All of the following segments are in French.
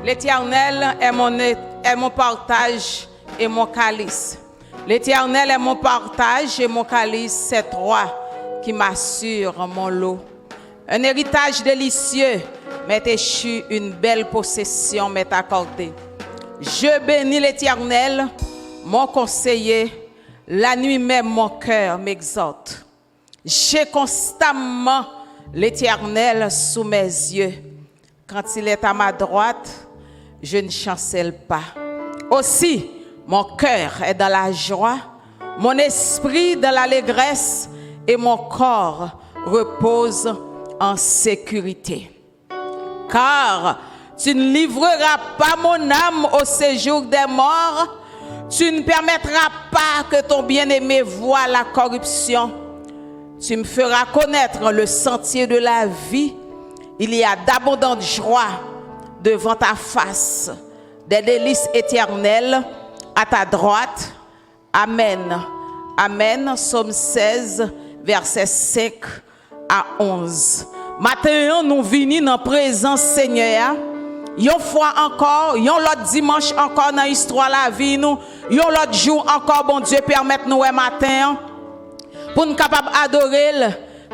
L'Éternel est mon partage et mon calice. L'Éternel est mon partage et mon calice, c'est toi qui m'assure mon lot. Un héritage délicieux m'est échu, une belle possession m'est accordée. Je bénis l'Éternel, mon conseiller. La nuit même, mon cœur m'exhorte. J'ai constamment l'Éternel sous mes yeux. Quand il est à ma droite, je ne chancelle pas. Aussi, mon cœur est dans la joie, mon esprit dans l'allégresse et mon corps repose en sécurité. Car tu ne livreras pas mon âme au séjour des morts, tu ne permettras pas que ton bien-aimé voie la corruption. Tu me feras connaître le sentier de la vie. Il y a d'abondantes joies devant ta face, des délices éternelles à ta droite. Amen. Amen. Psaume 16, versets 5 à 11. Maintenant, nous venons dans la présence Seigneur. Yon fois encore, yon l'autre dimanche encore dans l'histoire la vie nous, yon l'autre jour encore, bon Dieu, permette nous un matin pour nous capables d'adorer,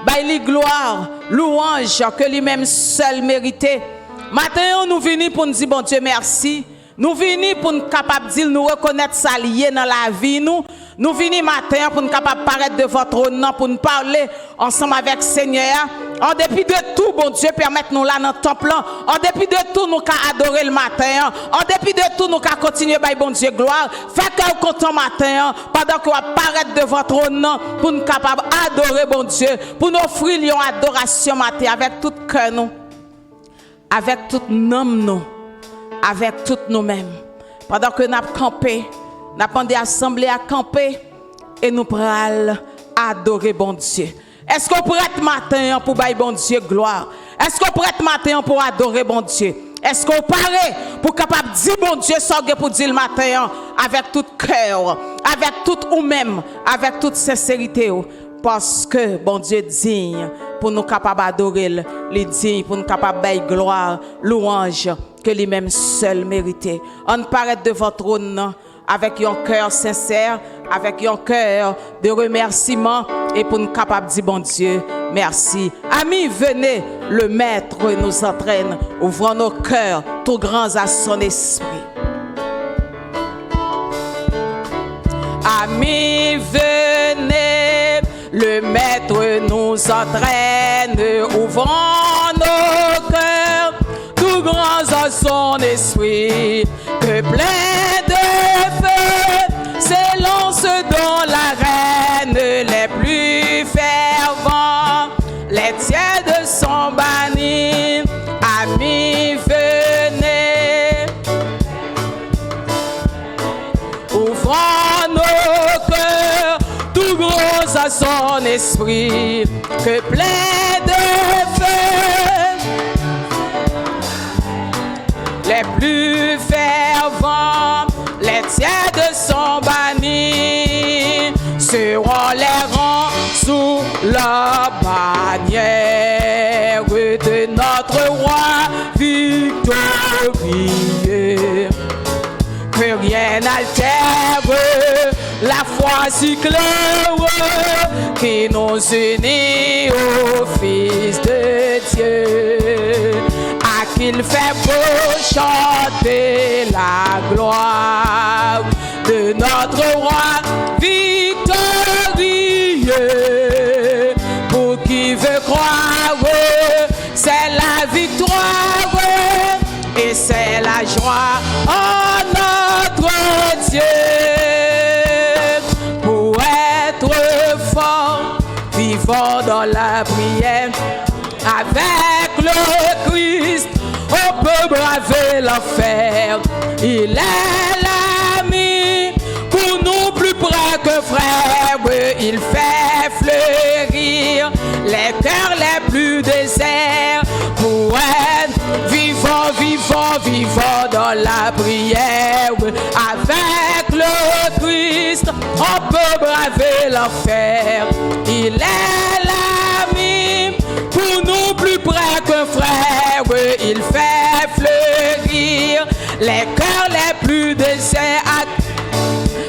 bailler gloire, louange que lui-même seul mérité. Matin, nous venons pour nous dire, bon Dieu, merci. Nous venons pour nous capables de dire, nous reconnaître ça lié dans la vie nous. Nous venons matin pour nous capables de paraître devant votre nom, pour nous parler ensemble avec le Seigneur. En dépit de tout, bon Dieu, permettez-nous là dans le temple. En dépit de tout, nous qu'à adorer le matin. En dépit de tout, nous qu'à continuer par bon Dieu gloire. Faites que vous content matin, pendant que vous apparaître devant votre nom, pour nous capables d'adorer bon Dieu, pour nous offrir une adoration matin avec tout cœur nous, avec tout nom nous, avec tout nous-mêmes. Pendant que nous avons campé, nous avons demandé assemblée à camper et nous prenons adorer bon Dieu. Est-ce qu'on pourrait être matin pour bailler bon Dieu gloire? Est-ce qu'on pourrait être matin pour adorer bon Dieu? Est-ce qu'on paraît pour capable dire bon Dieu sorgue pour dire le matin avec tout cœur, avec tout ou même, avec toute sincérité? Parce que bon Dieu digne pour nous capables d'adorer, les digne pour nous capables de bailler gloire, louange que lui-même seul mérité. On paraît devant votre trône avec un cœur sincère, avec un cœur de remerciement et pour nous capables de dire bon Dieu, merci. Amis, venez, le Maître nous entraîne, ouvrons nos cœurs tout grands à son esprit. Amis, venez, le Maître nous entraîne, ouvrons nos cœurs tout grands à son esprit, que plein de feu s'élance dans l'arène, les plus fervents, les tièdes sont bannis. Amis, venez, ouvrons nos cœurs tout grands à son esprit, que plein de feu, les plus fervents, les tièdes sont bannis, seront les rangs sous la bannière de notre roi victorieux. Que rien n'altère la foi si claire qui nous unit au Fils de Dieu. Qu'il fait beau chanter la gloire de notre roi victorieux. Pour qui veut croire, c'est la victoire et c'est la joie en notre Dieu. Pour être fort, vivant dans la prière avec le Christ. On peut braver l'enfer. Il est l'ami pour nous plus près que frère. Il fait fleurir les cœurs les plus déserts pour être vivant, vivant, vivant dans la prière. Avec le Christ, on peut braver l'enfer. Il est l'ami pour nous plus près que frère. Il fait fleurir Les cœurs les plus désirs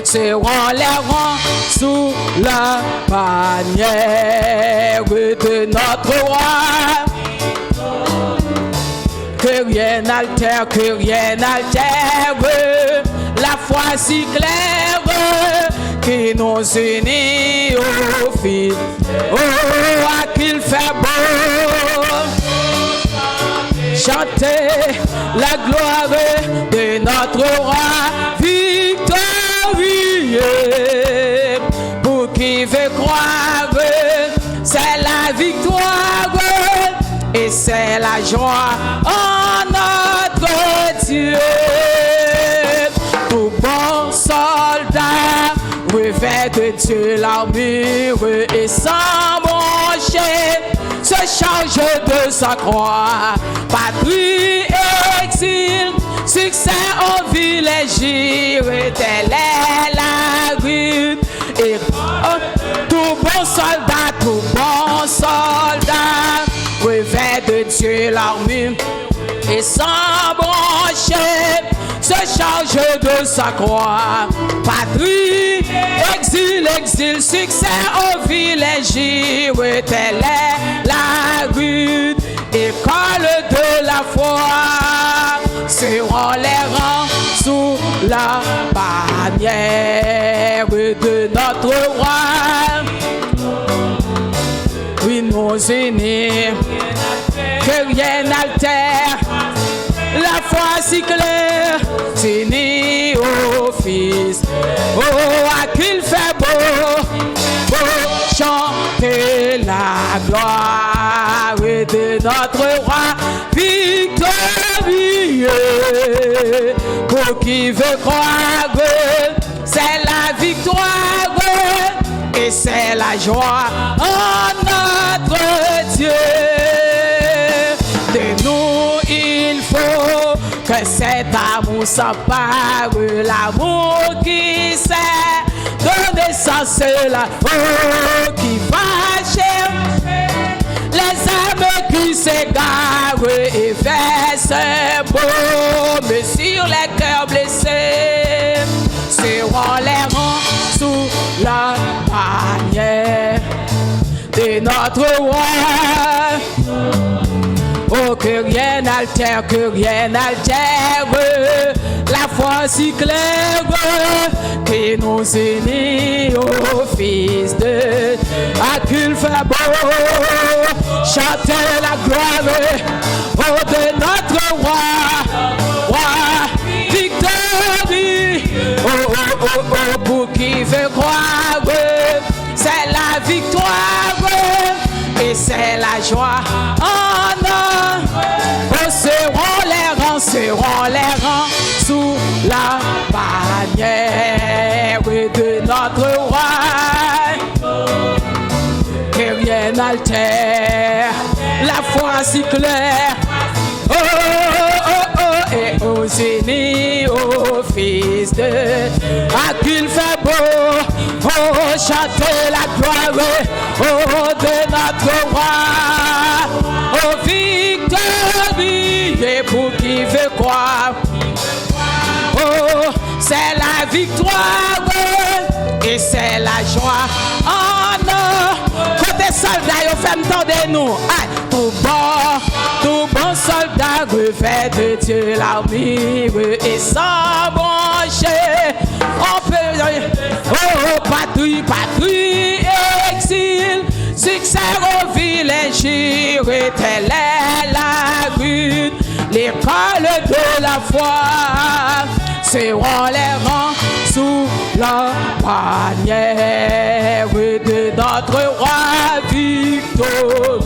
seront les rangs sous la bannière de notre roi. Que rien n'altère, que rien n'altère la foi si claire qui nous unit au fil. Oh, à qu'il fait beau chanter la gloire de notre roi victorieux. Pour qui veut croire, c'est la victoire et c'est la joie en notre Dieu. Tout bon soldat revêt de Dieu l'armure et sans broncher se charge de sa croix. Patrie, exil, succès en vilégir, telle est la rue. Et tout bon soldat revêt de Dieu l'armure et sans broncher se charge de sa croix. Patrie, exil, exil, succès au vilégir, telle est la rue. École de la foi seront les rangs sous la bannière de notre roi. Oui, nos unis, que rien n'altère la foi si claire, unis au Fils. Oh, à qu'il fait beau, beau chanter la gloire de notre roi victorieux. Pour qui veut croire, c'est la victoire et c'est la joie en notre Dieu. De nous il faut que cet amour s'empare, l'amour qui sait donner sens, l'amour qui va chercher les âmes qui s'égarent et versent un baume sur les cœurs blessés. Seront les rangs sous la bannière de notre roi. Oh, que rien n'altère, la foi si claire qui nous unit au Fils de. À qu'il fait beau chanter la gloire oh, de notre roi, roi victorieux. Oh, oh, oh, oh, pour qui veut croire, c'est la victoire et c'est la joie. Oh non, oh, seront les rangs sous la bannière de notre roi. Que rien n'altère la foi si claire. Oh, oh, oh, et aux unis au Fils de. À qu'il fait beau, oh, chanter la gloire, oh, de notre roi, oh, victorieux, et pour qui veut croire, oh, c'est la victoire, et c'est la joie, oh non, côté soldat, yo fait m'tendre nous, tout bon soldat, revêt de Dieu l'armure, et sans broncher, on peut, oh, patrie, exil, succès au vilégir, telle est la rue, l'école de la foi, seront les rangs sous la bannière de notre roi victorieux.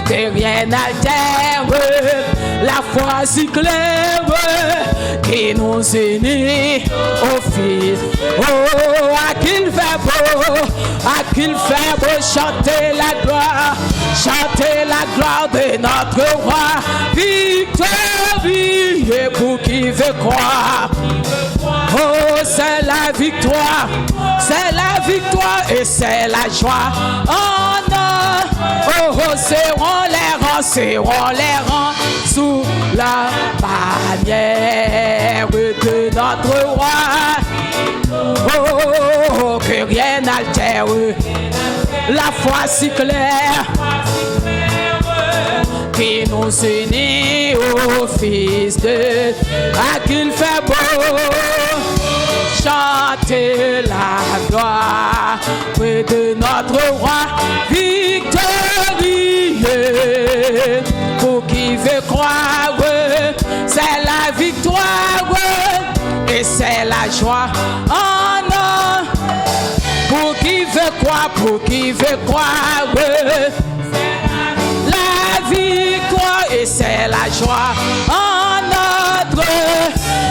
Que rien n'altère la foi si claire qui nous unit au Fils. Oh, à qu'il fait beau chanter la gloire de notre roi victorieux. Pour qui veut croire, oh, c'est la victoire et c'est la joie. Oh non, oh, oh, serrons les rangs sous la bannière de notre roi. Oh, que rien n'altère la foi si claire qui nous unit au Fils de à qu'il fait beau. Chanter la gloire de notre roi victorieux. Pour qui veut croire, c'est la victoire et c'est la joie. Oh non, pour qui veut croire, la victoire et c'est la joie. Oh notre,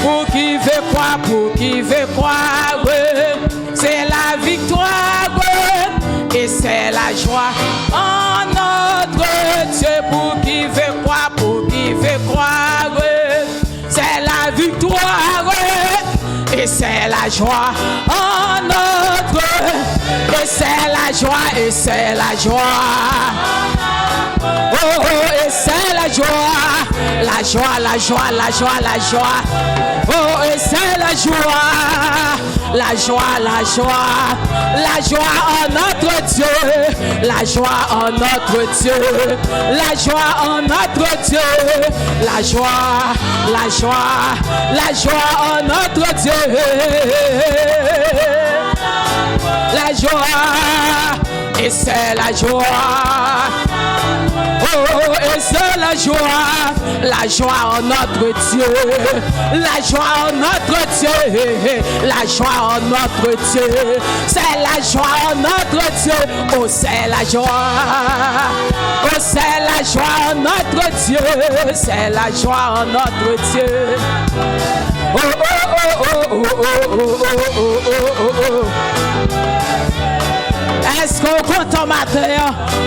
pour qui veut croire, c'est la victoire et c'est la joie. Oh notre Dieu, pour qui veut croire, c'est la victoire et c'est la joie. Oh notre, et c'est la joie, et c'est la joie. Oh, oh, et c'est la joie, la joie, la joie, la joie, la joie. Oh, et c'est la joie, la joie, la joie, la joie en notre Dieu, la joie en notre Dieu, la joie en notre Dieu, la joie, la joie, la joie en notre Dieu, la joie, et c'est la joie. Oh, et c'est la joie en notre Dieu, la joie en notre Dieu, la joie en notre Dieu, c'est la joie en notre Dieu, oh c'est la joie, oh c'est la joie en notre Dieu, c'est la joie en notre Dieu. Oh, oh, oh, oh, oh, oh, oh, oh, oh, oh, oh. Est-ce qu'on compte en matin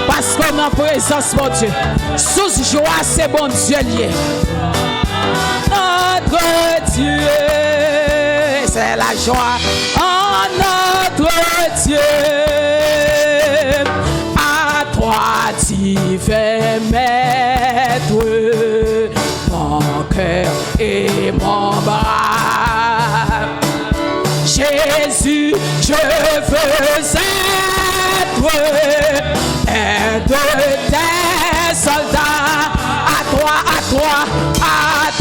parce qu'on est en présence, mon Dieu? Sous joie, c'est bon Dieu lié. Notre Dieu, c'est la joie en notre Dieu. À toi, divin maître, mon cœur et mon bras. Jésus, je veux un de tes soldats, à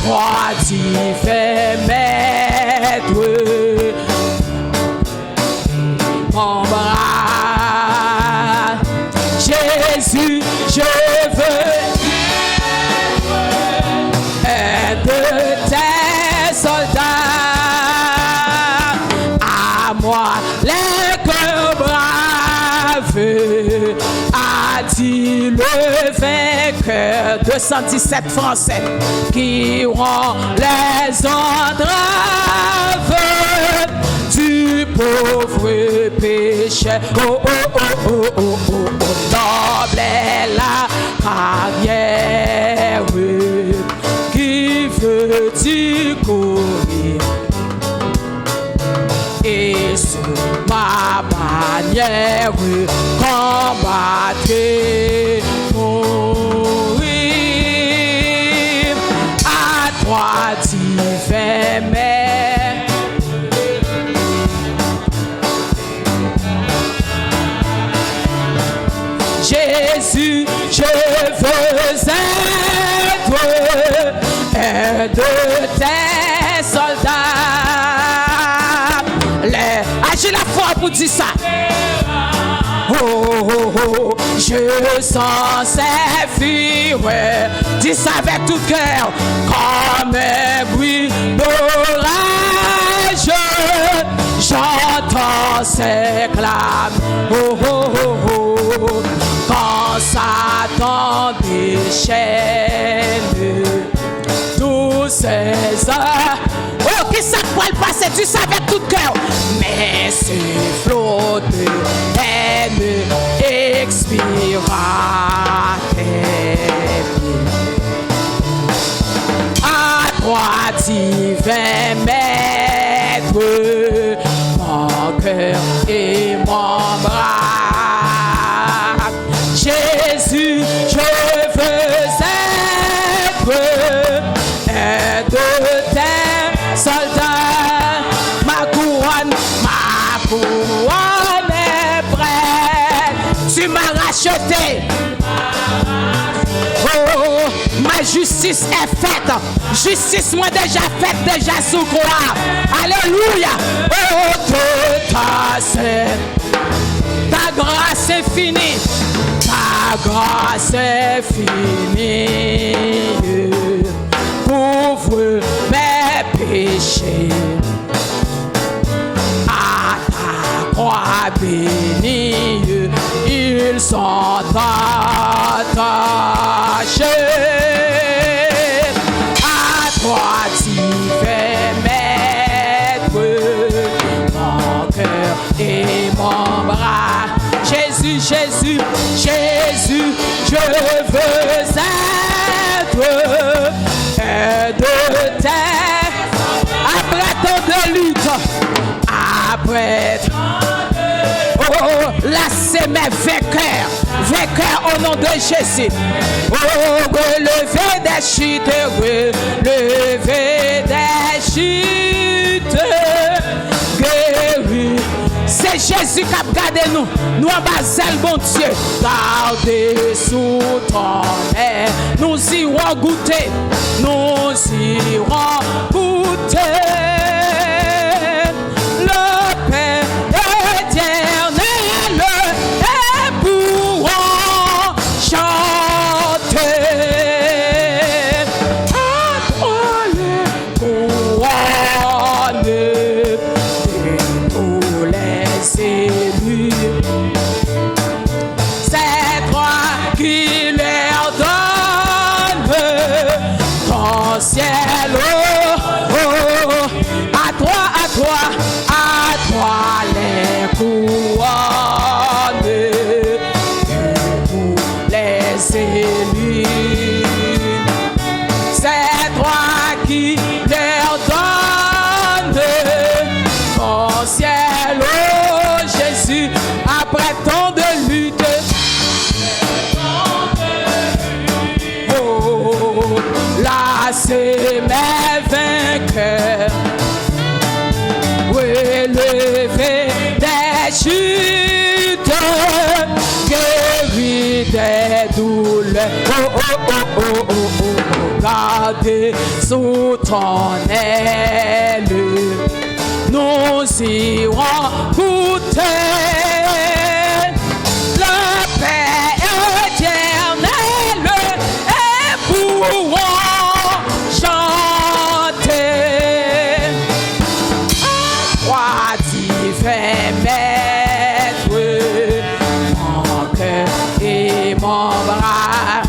toi, divin maître, mon bras. Jésus, je veux un de tes soldats, à moi les cœurs braves, a dit le vainqueur. 217 Français qui rend les entraves du pauvre péché. Oh, oh, oh, oh, oh, oh, oh, noble est la carrière qui veut y courir. Et sur ma bannière, combattre, mourir. À toi, divin maître. Jésus, je veux être un de tes soldats. J'ai la foi pour dire ça. Oh, oh, oh, je sens ces fuir. Dis ça avec tout cœur. Comme un bruit d'orage, j'entends ces clames. Oh, oh, oh, oh. Quand Satan déchaîne tous ces heures. Oh, qui ça peut le passer, tu sais avec tout cœur. Mais ce flot de haine expira. À toi, divin maître, mon cœur et mon bras. m'as racheté. Oh, ma justice est faite. Justice moi déjà faite, déjà sous croix. Alléluia. Oh, tout ta grâce est finie. Ta grâce est finie. Couvre mes péchés. À ta croix bénie, ils sont attachés. À toi divin maître, mon cœur et mon bras. Jésus, Jésus, Jésus, je veux être de terre. Après tant de lutte, après oh, là c'est mes vainqueurs, vainqueurs au nom de Jésus. Oh, relever des chutes, relever des chutes, guéri. C'est Jésus qui a gardé nous, nous en bas, bon Dieu. Gardez sous ton air, nous irons goûter, nous irons goûter. Le Père éternel est pour chanter. À toi les couronnes de tous les élus. C'est toi qui leur donne ton ciel. Oh, oh, oh. À toi, à toi, à toi les couronnes de tous les élus. C'est toi qui leur donne ton ciel. Oh Jésus, après tant de lutte. Oh, là c'est mes vainqueurs. Relever des chutes, guérir des douleurs. Oh, oh, oh, oh, oh, oh. Gardez sous ton aile, nous irons goûter. Le Père éternel est pour chanter. Roi divin maître, mon cœur et mon bras.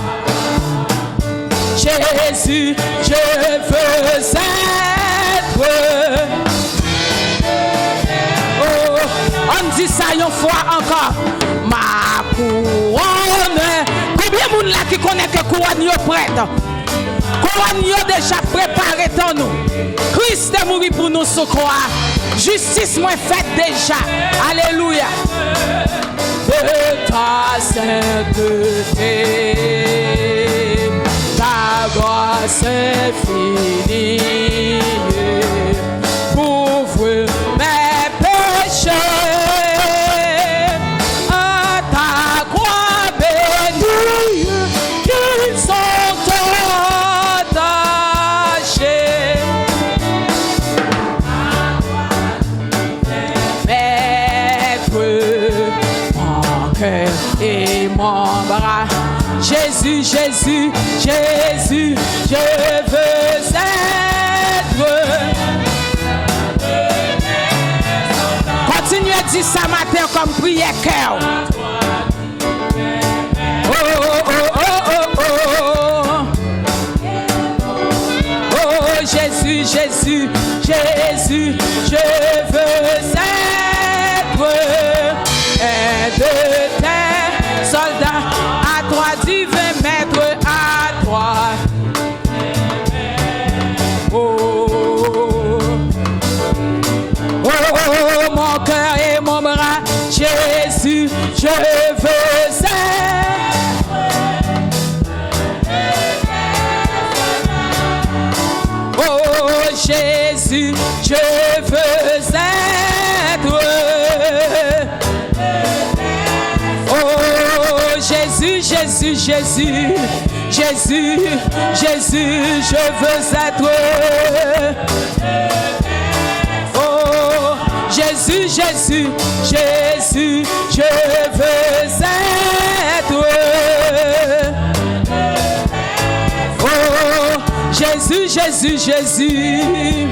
Jésus, je veux être. Oh, on dit ça une fois encore. Ma couronne. Combien de monde là qui connaît que couronne est prête? Couronne est déjà préparé dans nous. Christ est mort pour nous sur croix. Justice moi faite déjà. Alléluia. De ta sainteté, ta grâce est finie. Couvre mes péchés. À ta croix bénie, qu'ils sont attachés. Maître, mon cœur et mon bras. Jésus, Jésus, Jésus, je veux être. Continuez à dire ça matin comme prière cœur. Oh, oh, oh, oh, oh, oh. Oh, Jésus, Jésus, Jésus, je veux être un de tes soldats. À toi, divin maître, à toi. Oh, oh, oh, mon cœur et mon bras, Jésus, je veux être. Oh Jésus, je veux être. Oh Jésus, Jésus, Jésus, Jésus, je veux être. Oh, Jésus, Jésus, Jésus, je veux être. Oh, Jésus, Jésus, Jésus.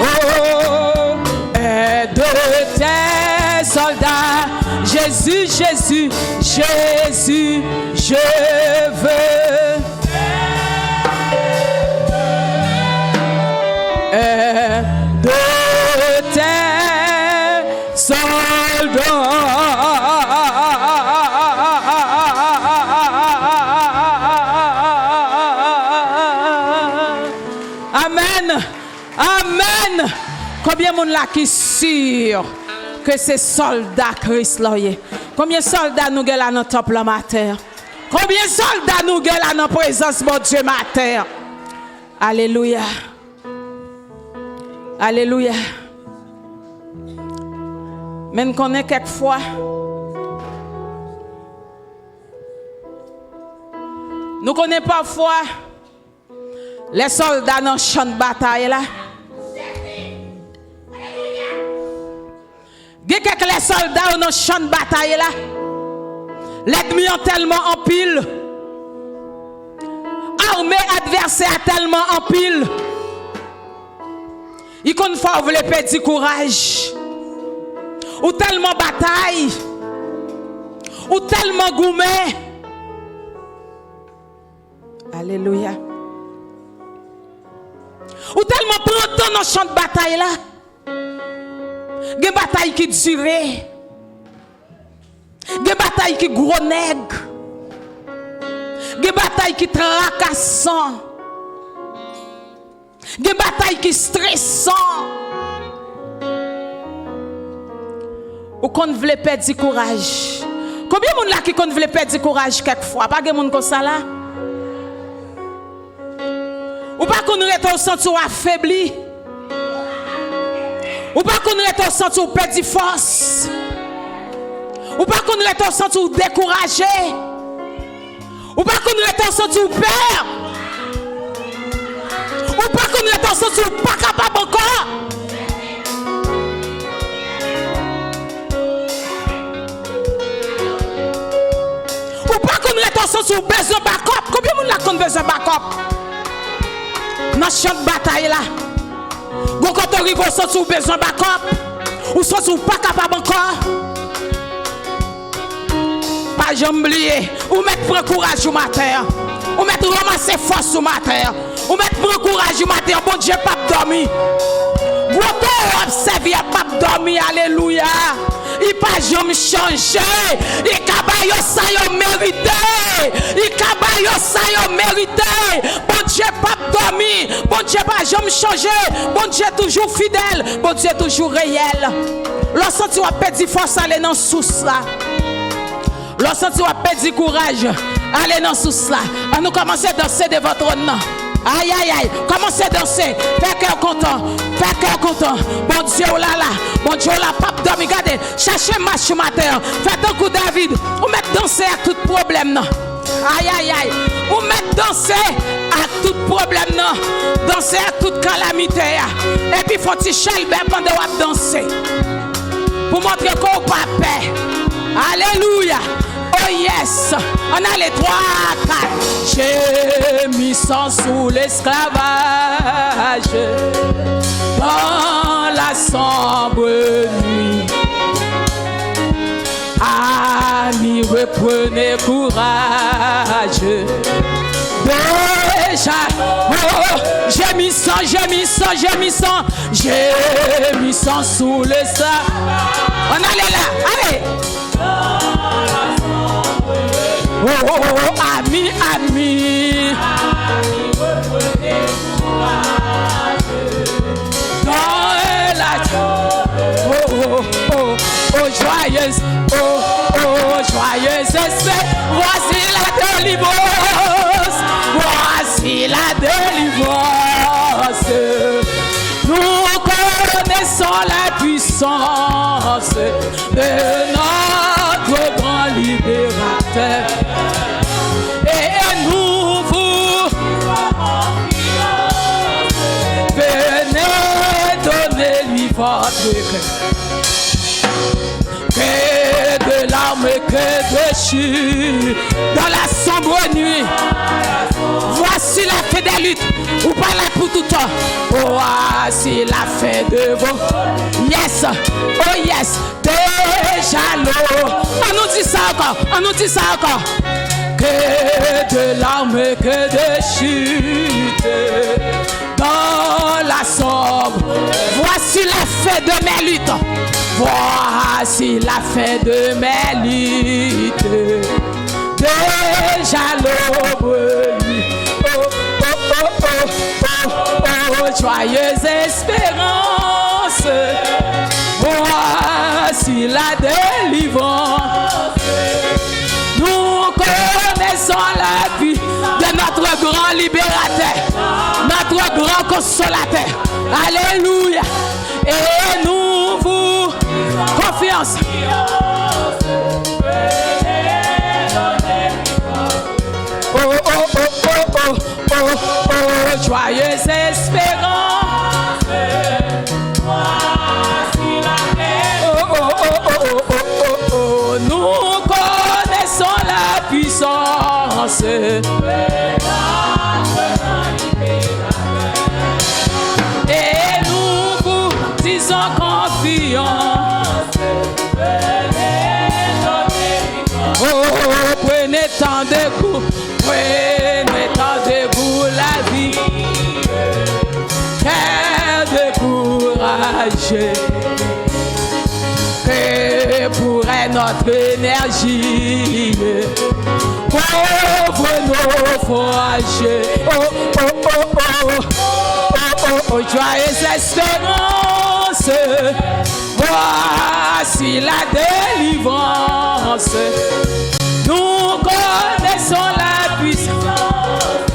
Oh, aide tes soldats. Jésus, Jésus, Jésus, je veux. Aide tes soldats. Amen. Amen. Combien de monde là qui est sûr que c'est soldats Christ là? Combien de soldats nous gueulent dans le temple le matin? Combien de soldats nous gueulent dans la présence de Dieu matin? Alléluia. Alléluia. Mais nous connaissons quelquefois nous connaissons parfois les soldats dans le champ de bataille là. Il y a quelques soldats dans le champ de bataille là. L'ennemi est tellement en pile. Armée adversaire tellement en pile. Il qu'on faut voulez perdre courage. Ou tellement bataille. Ou tellement gourmet. Alléluia. Ou tellement prendre dans le champ de bataille là. Il y a des batailles qui durent. Il y a des batailles qui gros nègres. Il y a des batailles qui tracassant. Il y a des batailles qui stressant. Ou qu'on veut perdre du courage. Combien de monde là qui qu'on veut perdre du courage quelquefois? Pas de monde comme ça là. Ou pas qu'on reste au senti affaibli. Ou pas qu'on reste au senti perdre force. Ou pas qu'on reste au senti découragé. Ou pas qu'on reste au senti peur. Ou pas qu'on reste au senti pas capable encore. Ou pas qu'on reste au senti besoin de backup. Combien de monde là qu'on besoin de backup? Dans ce champ de bataille là. Quand on arrive au sens où besoin de backup, ou sens où pas capable encore, pas jamais oublier, ou mettre prendre courage au matin, ou mettre ramasser force au matin, ou mettre prendre courage au matin, bon Dieu pas dormir. Vous observez pas dormir, alléluia. Il pas jamais changer. Il cabayo ça yo mérité. Il cabayo ça yo mérité. Bon Dieu pas dormir. Bon Dieu pas jamais changer. Bon Dieu toujours fidèle. Bon Dieu toujours réel. Lorsque tu vas perdre force, aller dans sous là. Lorsque tu vas perdre courage, aller dans sous là. On nous commencer à danser de votre nom. Aïe aïe aïe, commencez à danser, fais cœur content, fais cœur content. Bon Dieu oh là là, bon Dieu oh là, pape dormi, regardez, cherchez match matin, faites un coup David, ou mettez danser à tout problème non. Aïe aïe aïe, ou mettez danser à tout problème non, danser à toute calamité. Et puis faut-il chalber pendant que vous dansez, pour montrer qu'on n'a pas paix. Alléluia. Oh yes, on a les 3, 4. J'ai mis sang sous l'esclavage dans la sombre nuit. Amis, reprenez courage. Déjà, oh, j'ai mis sang, j'ai mis sang, j'ai mis sang. J'ai mis sang sous l'esclavage. On allait là, allez. Oh, oh, oh, ami, ami. Dans la oh, oh, oh, oh, joyeuse, oh, oh, joyeuse espère. Voici la délivrance, voici la délivrance. Nous connaissons la puissance de notre grand libérateur. terre. Et nous vous venez donner-lui votre cœur. Que de larmes, que de chutes dans la sombre nuit. Voici la fin des luttes. Ou pas là pour tout temps. Voici la fin de vos. Yes, oh yes, déjà l'eau. On nous dit ça encore, on nous dit ça encore. Que de larmes, que de chutes dans la sombre. Voici la fin de mes luttes. Voici la fin de mes luttes. Déjà l'aube. Oh, oh, oh, oh, oh, oh, joyeuse espérance. Voici la délivrance. Nous connaissons la vie de notre grand libérateur, notre grand consolateur. Alléluia. Et nous vous confiance. Oh, oh, oh, oh, oh, oh, oh, joyeuse espérance. Oh, oh, oh, oh, oh, oh, oh, nous connaissons la puissance. Et nous vous disons confiance. Oh, prenez tant de coups, prenez tant de vous la vie. Quel découragé, que pourrait notre énergie. Pauvres naufragés. Oh, oh, oh, oh, oh, oh, oh, joyeuse espérance. Voici la délivrance. Nous connaissons la puissance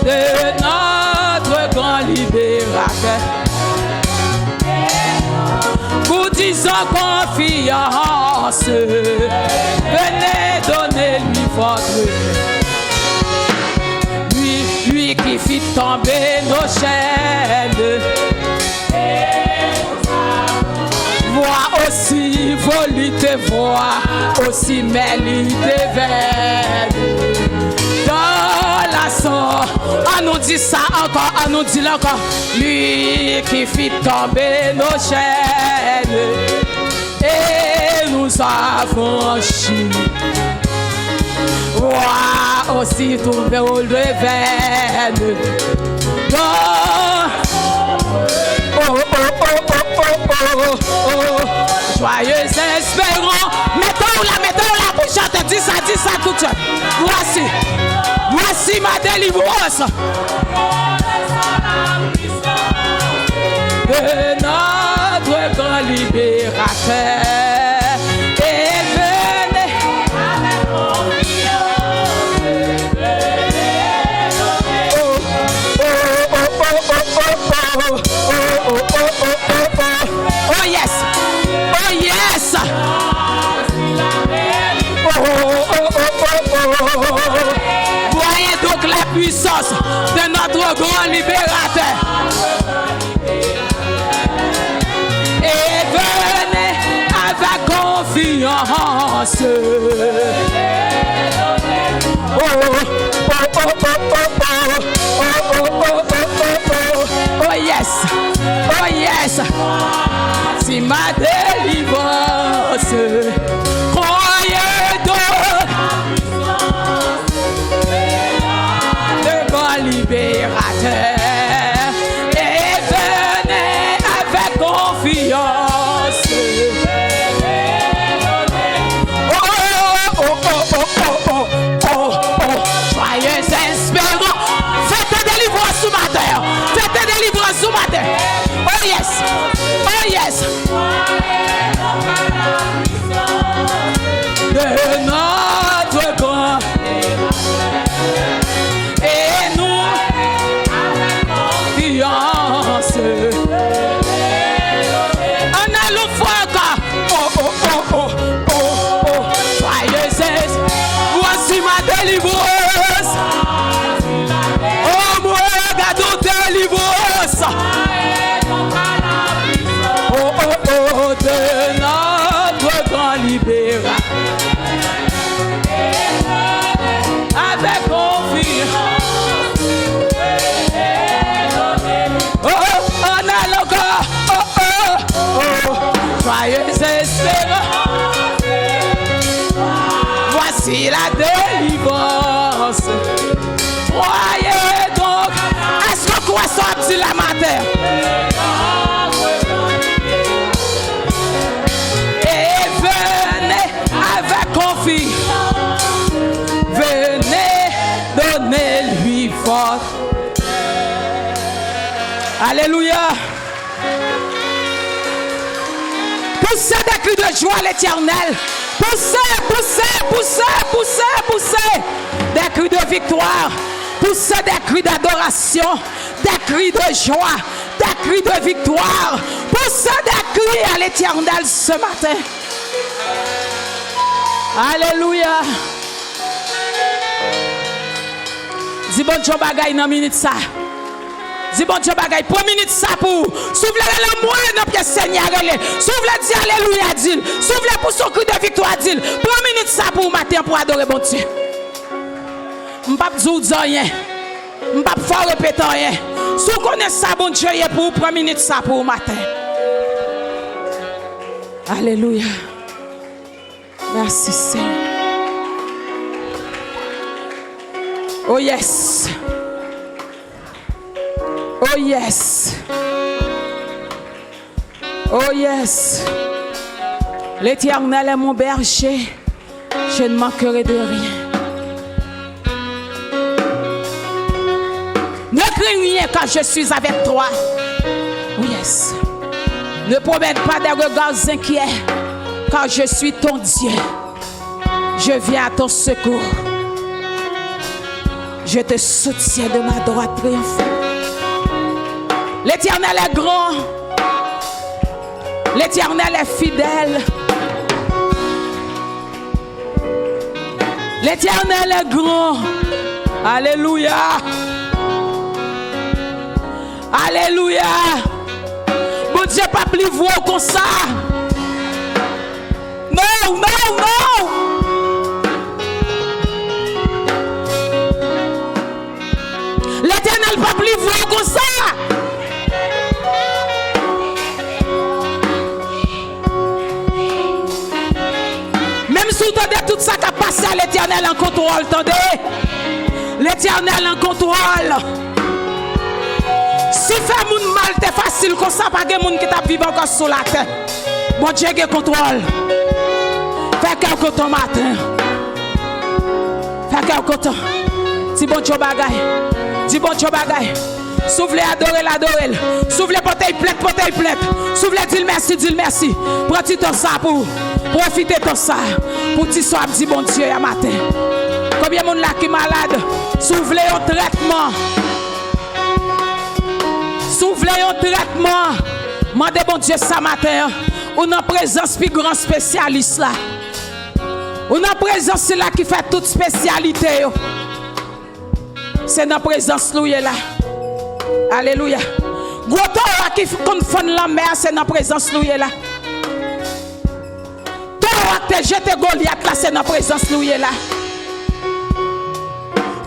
de notre grand libérateur. Vous disons confiance. Venez donner-lui votre cœur. Lui qui fit tomber nos chaînes. Vois aussi vos luttes, vois aussi mes luttes vaines. Dans la sang, on nous dit ça encore, on nous dit encore. Lui qui fit tomber nos chaînes et nous a franchis. Vois aussi trouver vos luttes vaines. Oh, oh, oh, oh, oh, oh, oh. Joyeux espérons. Mettons-la pour chanter. Dis ça tout de suite. Voici ma délivrance. De notre grand libérateur. Et venez avec confiance. Oh, oh, oh, oh, oh, oh, oh. Oh, oh, oh, oh, oh, oh. Oh yes. Oh yes. Oh, oh, oh, oh, oh. Voyez donc la puissance de notre grand libérateur. Et venez avec confiance. Oh, oh, oh, oh, oh, oh. Oh, oh, oh, oh. Oh yes, oh yes, c'est ma délivrance. Croyez donc le grand libérateur. Et venez avec confiance. Oh, oh, oh, oh, oh, oh, oh, oh. Soyez espérants. Faites ta délivrance ce matin. Faites ta délivrance ce matin. Oh yes, oh yes. De notre grand. Et nous confiance. On a le froid. Oh, oh, oh, oh, oh, oh. Soyez joyeuse espérance. Voici la délivrance. Croyez donc. Est-ce que quoi sorti la matin? Et venez avec confiance. Venez donner-lui force. Alléluia. Poussez des cris de joie à l'Éternel. Poussez, poussez, poussez, poussez, poussez. Des cris de victoire. Poussez des cris d'adoration. Des cris de joie. Des cris de victoire. Poussez des cris à l'Éternel ce matin. Alléluia. Dis bon Dieu bagaille dans minute ça. Dis bon Dieu bagaille pour minute ça pour. Souffle le moi dans pièce Seigneur. Souffle dis alléluia dit. Souffle pour son cri de victoire dit. Pour minute ça pour matin pour adorer bon Dieu. M'pas dire rien. M'pas faire répéter rien. Si vous connaissez ça bon Dieu pour prendre minute ça pour matin. Alléluia. Merci Seigneur. Oh yes. Oh yes. Oh yes. L'Éternel est mon berger. Je ne manquerai de rien. Ne crains rien quand je suis avec toi. Oh yes. Ne promène pas des regards inquiets car je suis ton Dieu. Je viens à ton secours. Je te soutiens de ma droite triomphante. L'Éternel est grand. L'Éternel est fidèle. L'Éternel est grand. Alléluia. Alléluia. Bon Dieu, pas plus voir comme ça. Non, non, non. L'Éternel pas plus voir comme ça. Même si vous entendez tout ça qui a passé à l'Éternel en contrôle, attendez. L'Éternel en contrôle. Si fait moun mal, c'est facile comme ça, pas de moun qui t'a vivre encore sur la terre. Bon Dieu qui contrôle. Fais quelque temps matin. Fais quelque temps. Dis bon Dieu bagaille. Dis bon Dieu bagaille. Soufflez, adorez, l'adorez. Soufflez, portez plainte. Soufflez, dis le merci. Prends tu ton ça pour profiter de ça. Pour tu sois dit bon Dieu à matin. Combien de monde là qui est malade? Soufflez au traitement. Soufflez au traitement. Mandez bon Dieu ça matin. On a présence plus grand spécialiste là. On a présence là qui fait toute spécialité. C'est dans présence là. Alléluia. Gros Torah qui confond la mer, c'est dans présence là. Torah qui te jette Goliath là, c'est dans présence là.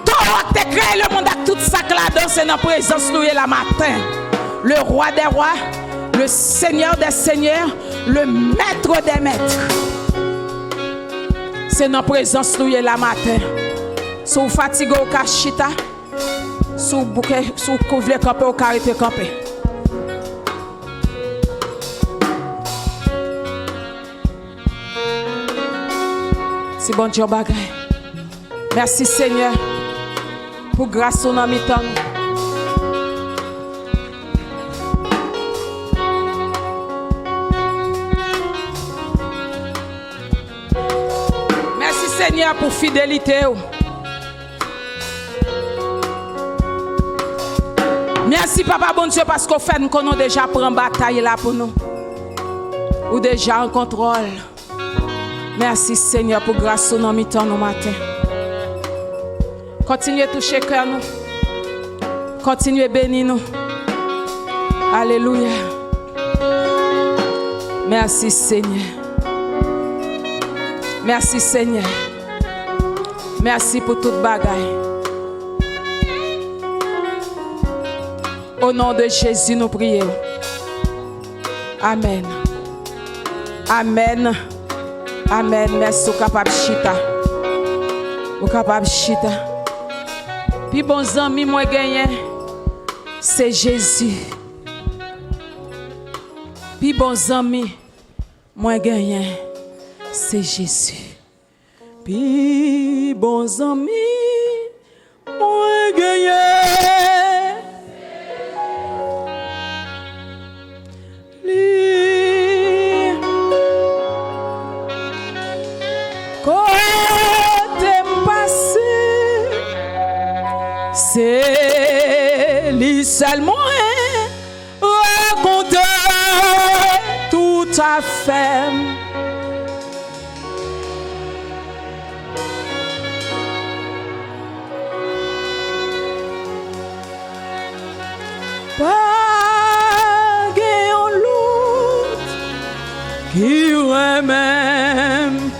Torah qui te crée le monde avec tout ça là-dedans, c'est dans présence là matin. Le roi des rois, le seigneur des seigneurs, le maître des maîtres. C'est dans présence là matin. Si vous fatiguez au cachita, si vous voulez camper au carité camper. C'est bon Dieu bagaille. Merci Seigneur pour grâce au nom de temps. Merci Seigneur pour fidélité. Merci Papa bon Dieu parce qu'on fait nous qu'on a déjà pris en bataille là pour nous. Ou déjà en contrôle. Merci Seigneur pour grâce au nom de temps nous matin. Continuez à toucher cœur nous. Continuez à bénir nous. Alléluia. Merci Seigneur. Merci Seigneur. Merci pour toute bagaille. Au nom de Jésus, nous prions. Amen. Amen. Amen. Merci, au capable chita. Au capable chita. Puis bon ami, moi gagné, c'est Jésus. Puis bon ami, moi gagné, c'est Jésus. Puis bon ami, moi gagné. C'est lui seulement raconter tout à fait. Pas gagnant l'autre qui même.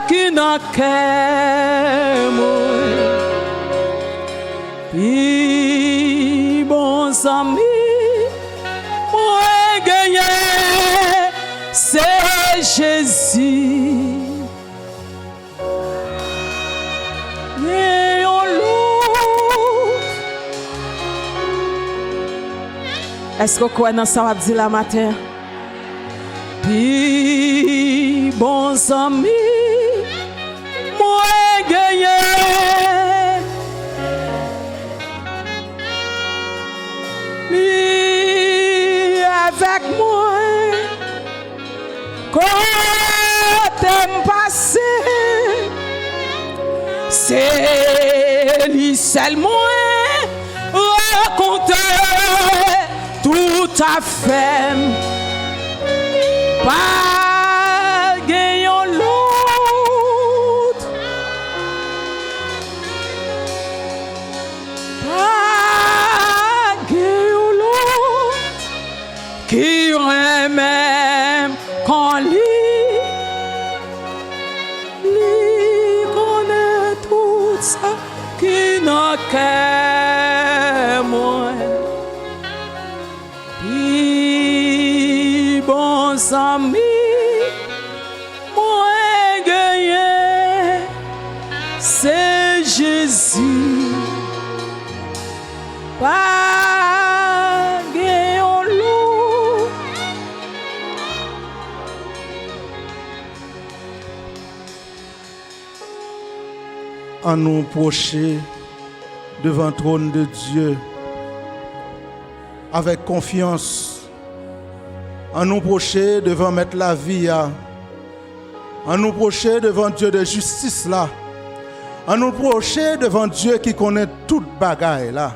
Qui n'a qu'un mot, puis bons amis, moi gagné, c'est Jésus. Et on loue. Est-ce que quoi dans ça va dire la matin? Puis bons amis. Avec moi, quand t'aimes passer, c'est lui seulement raconter tout à fait. Pas gagnant l'autre, pas gagnant l'autre, qui même quand lui connaît tout ça, qui n'a qu'à moi. Puis bons amis, moi gagné, c'est Jésus. Pas gagnant l'eau. En nous procher devant le trône de Dieu avec confiance. En nous procher devant mettre la vie. En nous procher devant Dieu de justice là. En nous procher devant Dieu qui connaît toute bagaille là.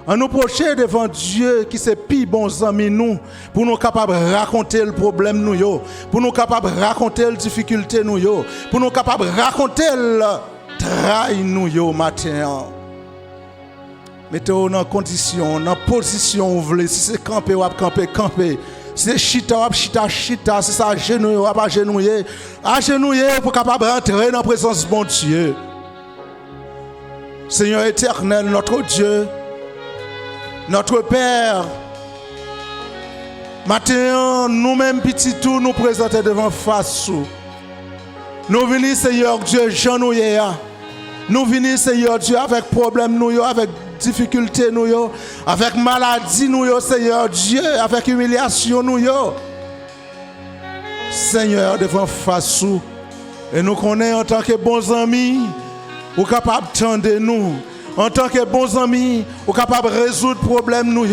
En nous procher devant Dieu qui c'est plus bons amis nous pour nous capables de raconter le problème nous yo, pour nous capables de raconter les difficultés nous yo, pour nous capables de raconter le travail nous yo matin. Mettez-vous dans condition, dans position où vous voulez. Si c'est camper, ou camper, camper. Si c'est chita, chita, chita. Si c'est agenouiller, ou agenouiller. Agenouiller pour capable rentrer dans la présence de bon Dieu. Seigneur éternel, notre Dieu, notre Père. Maintenant, nous-mêmes, petits tout, nous présenter devant face. Nous venons, Seigneur Dieu, genouiller. Nous venons, Seigneur Dieu, avec problème, nous, avec difficulté, nous, avec maladie, nous, Seigneur Dieu, avec humiliation, nous. Seigneur, devant face. Et nous connaissons en tant que bons amis, ou capables de nous. En tant que bons amis, ou capables de résoudre le problème, nous.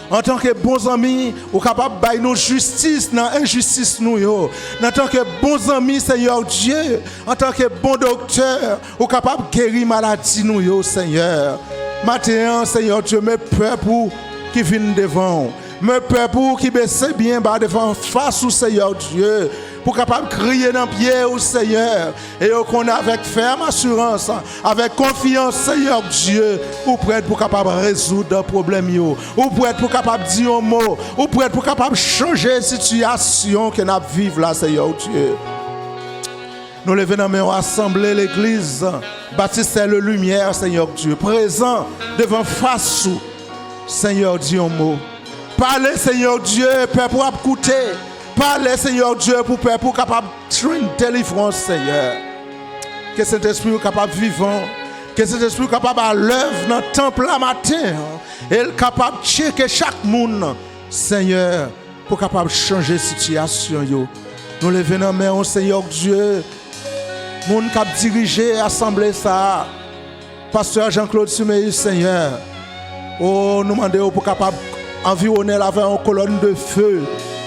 En tant que bons amis, ou capable de faire nos justice dans l'injustice nous. En tant que bons amis, Seigneur Dieu, en tant que bon docteur, ou capable de guérir maladie nous, Seigneur. Maintenant, Seigneur Dieu, mes peuples qui viennent devant, mes peuples qui baissent bien bas devant face au Seigneur Dieu, pour capable de crier dans le pied au Seigneur, et qu'on a avec ferme assurance, avec confiance, Seigneur Dieu, ou prêt pour capable résoudre le problème, ou prêt pour capable dire un mot, ou prêt pour capable changer la situation que nous vivons là, Seigneur Dieu. Nous levons dans nos assemblées l'église, bâtissez le lumière, Seigneur Dieu, présent devant face. Seigneur, dis un mot. Parlez, Seigneur Dieu, peuple pour écouter. Parlez, Seigneur Dieu, pour peuple pour capable de une délivrance, Seigneur. Que cet esprit soit capable de vivant. Que cet esprit soit capable à l'œuvre dans le temple la matin. Et capable de checker chaque monde, Seigneur, pour capable de changer la situation. Nous levons nos mains au Seigneur Dieu. Moun qui a dirigé l'assemblée ça. Pasteur Jean-Claude Sumeil, Seigneur. Oh, nous demandons pour capable environner avec une colonne de feu.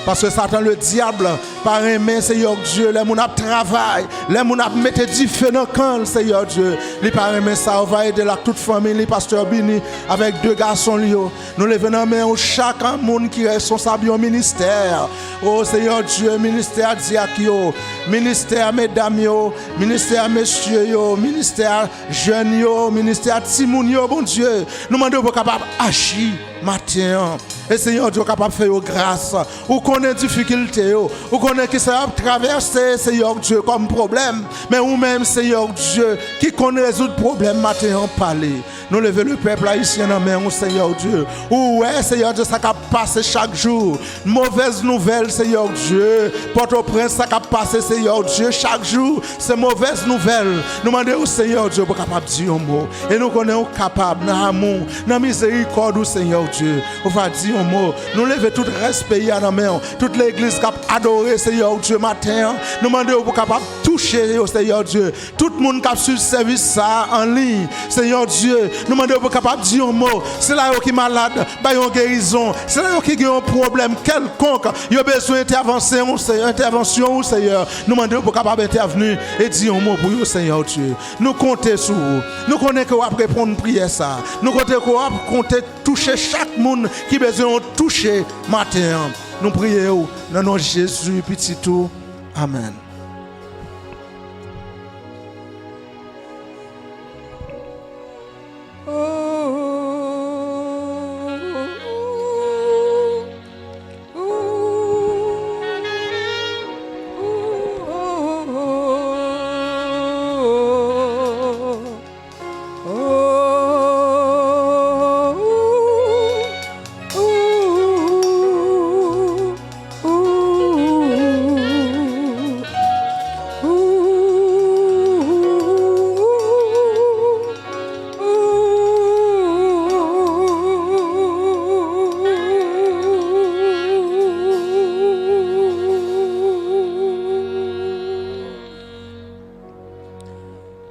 Parce que Satan, le diable, par aimer, Seigneur Dieu, les gens travaillent, les gens mettent du feu dans le camp, Seigneur Dieu. Les par aimer ça, on va aider la toute famille, les pasteurs Bini, avec 2 garçons. Nous levons la main à chaque monde qui est responsable au ministère. Oh Seigneur Dieu, ministère diacre, ministère mesdames, ministère messieurs, ministère jeunes, ministère timoun, bon Dieu. Nous demandons pour capable agir matin. Et Seigneur Dieu capable de faire grâce. Ou connaît difficulté, ou connaît qui ça a traversé Seigneur Dieu comme problème, mais ou même Seigneur Dieu qui connaît résoudre problème matin en parler. Nous levons le peuple haïtien en main, Seigneur Dieu. Ou ouais Seigneur Dieu ça qui passe chaque jour. Mauvaise nouvelle Seigneur Dieu. Port-au-Prince ça qui passe Seigneur Dieu chaque jour. C'est mauvaise nouvelle. Nous demandons au Seigneur Dieu pour capable dire un mot. Et nous connaissons capable dans amour, dans miséricorde au Seigneur Dieu. On va dire un mot. Nous levons tout respect à la main. Toute l'église qui a adoré Seigneur Dieu matin. Nous demandons pour capable toucher au Seigneur Dieu. Tout le monde qui a su service ça en ligne. Seigneur Dieu, nous demandons pour capable dire un mot. C'est là qui est malade, bah une guérison. C'est là qui a un problème quelconque. Il a besoin d'intervention au Seigneur. Nous demandons pour capable intervenir et dire un mot pour vous Seigneur Dieu. Nous comptons sur vous. Nous connaissons que vous allez répondre une prière ça. Nous comptons que vous allez toucher chaque monde qui a besoin de toucher matin. Nous prions dans le nom de Jésus, petit tout. Amen.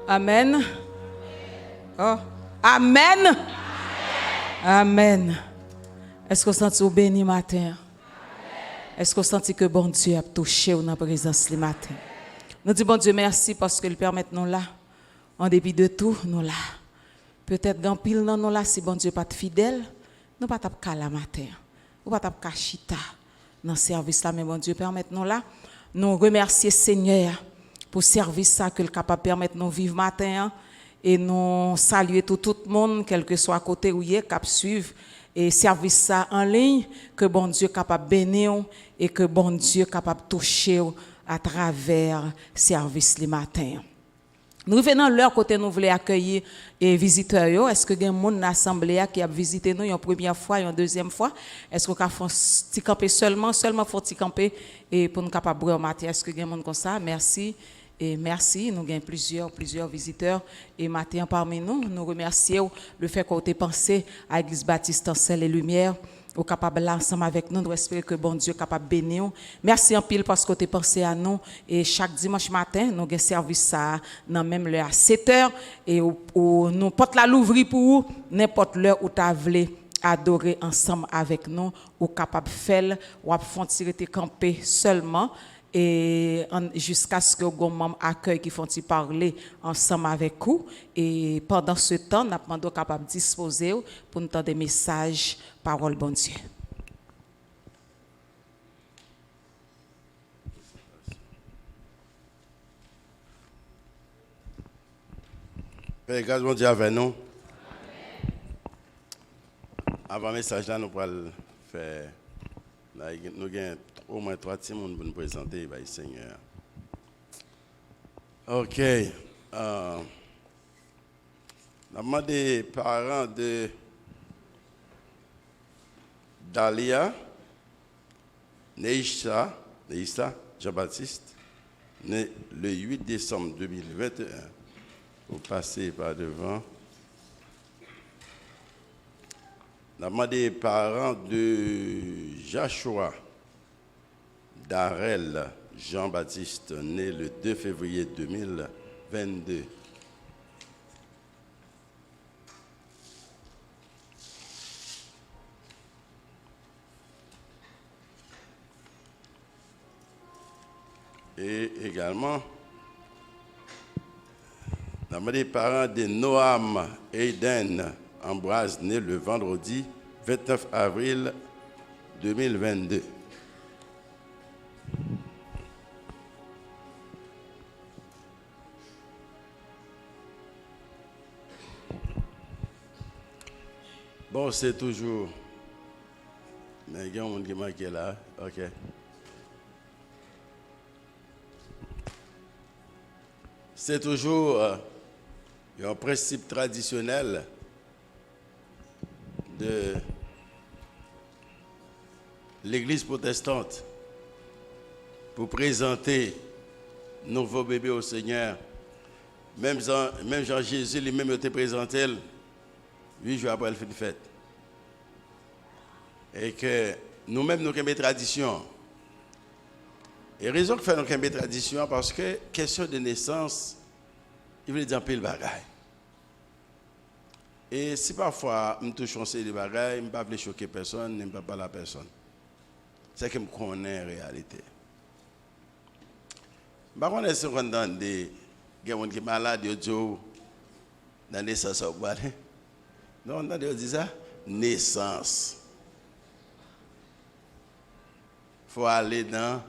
Amen. Oh. Amen. Amen. Est-ce que vous sentez béni matin? Est-ce que vous sentez que bon Dieu a touché dans la présence ce matin? Nous disons bon Dieu merci parce qu'il permet nous là. En dépit de tout, nous là. Peut-être dans pile dans nous là, si bon Dieu pas fidèle, nous pas tap la matin. Ou pas tap chita dans service là, mais bon Dieu permet nous là. Nous remercier Seigneur pour service ça que le capable permettre nous vivre matin et nous saluer tout le monde quel que soit à côté où il est cap suivre et service ça en ligne que bon Dieu capable bénir et que bon Dieu capable toucher à travers service le matin. Nous venons leur côté nous voulons accueillir les visiteurs. Est-ce que il y a un monde dans l'assemblée qui a visité nous une première fois et une deuxième fois? Est-ce qu'on faut camper seulement faut camper et pour nous capable boire matin? Est-ce que il y a un monde comme ça? Merci. Et merci, nous avons plusieurs visiteurs et matin parmi nous. Nous remercions le fait qu'on ait pensé à l'église baptiste en Ciel et Lumière, au capable là ensemble avec nous. Nous espérons que bon Dieu est capable de bénir. Merci en pile parce qu'on ait pensé à nous. Et chaque dimanche matin, nous avons service ça dans même l'heure à 7h. Et nous portons la l'ouvrir pour vous, n'importe l'heure où tu voulu adorer ensemble avec nous, ou capable de faire, ou font tirer camper seulement. Et jusqu'à ce que les membres accueillent qui font parler ensemble avec vous. Et pendant ce temps, nous sommes capables de disposer pour nous donner des messages, parole bon Dieu. Père, grâce bon Dieu avec nous. Avant le message, nous allons faire. Nous avons au moins 3 petits monde pour nous présenter, Seigneur. Ok. Nous demandé aux parents de Dalia Neisha Jean-Baptiste, né le 8 décembre 2021. Vous passez par devant. On a demandé les parents de Joshua Darrell Jean-Baptiste, né le 2 février 2022. Et également, on a demandé les parents de Noam Aiden Ambroise, né le vendredi 29 avril 2022. Bon, c'est toujours... Mais il y a un monde qui manque là. OK. C'est toujours un principe traditionnel de l'Église protestante pour présenter nouveau bébé au Seigneur. Même Jean-Jésus lui-même a été présenté 8 jours après le fait de fête. Et que nous-mêmes, nous avons une tradition. Et raison que nous avons une tradition, parce que question de naissance, il veut dire un peu le bagaille. Et si parfois, je touche un peu de bagaille, je ne veux pas choquer personne, je ne veux pas parler à personne. C'est que je connais la réalité. Je ne sais pas si on entend des gens qui sont malades, ils disent dans la naissance. Non, on entend dire ça? Naissance. Il faut aller dans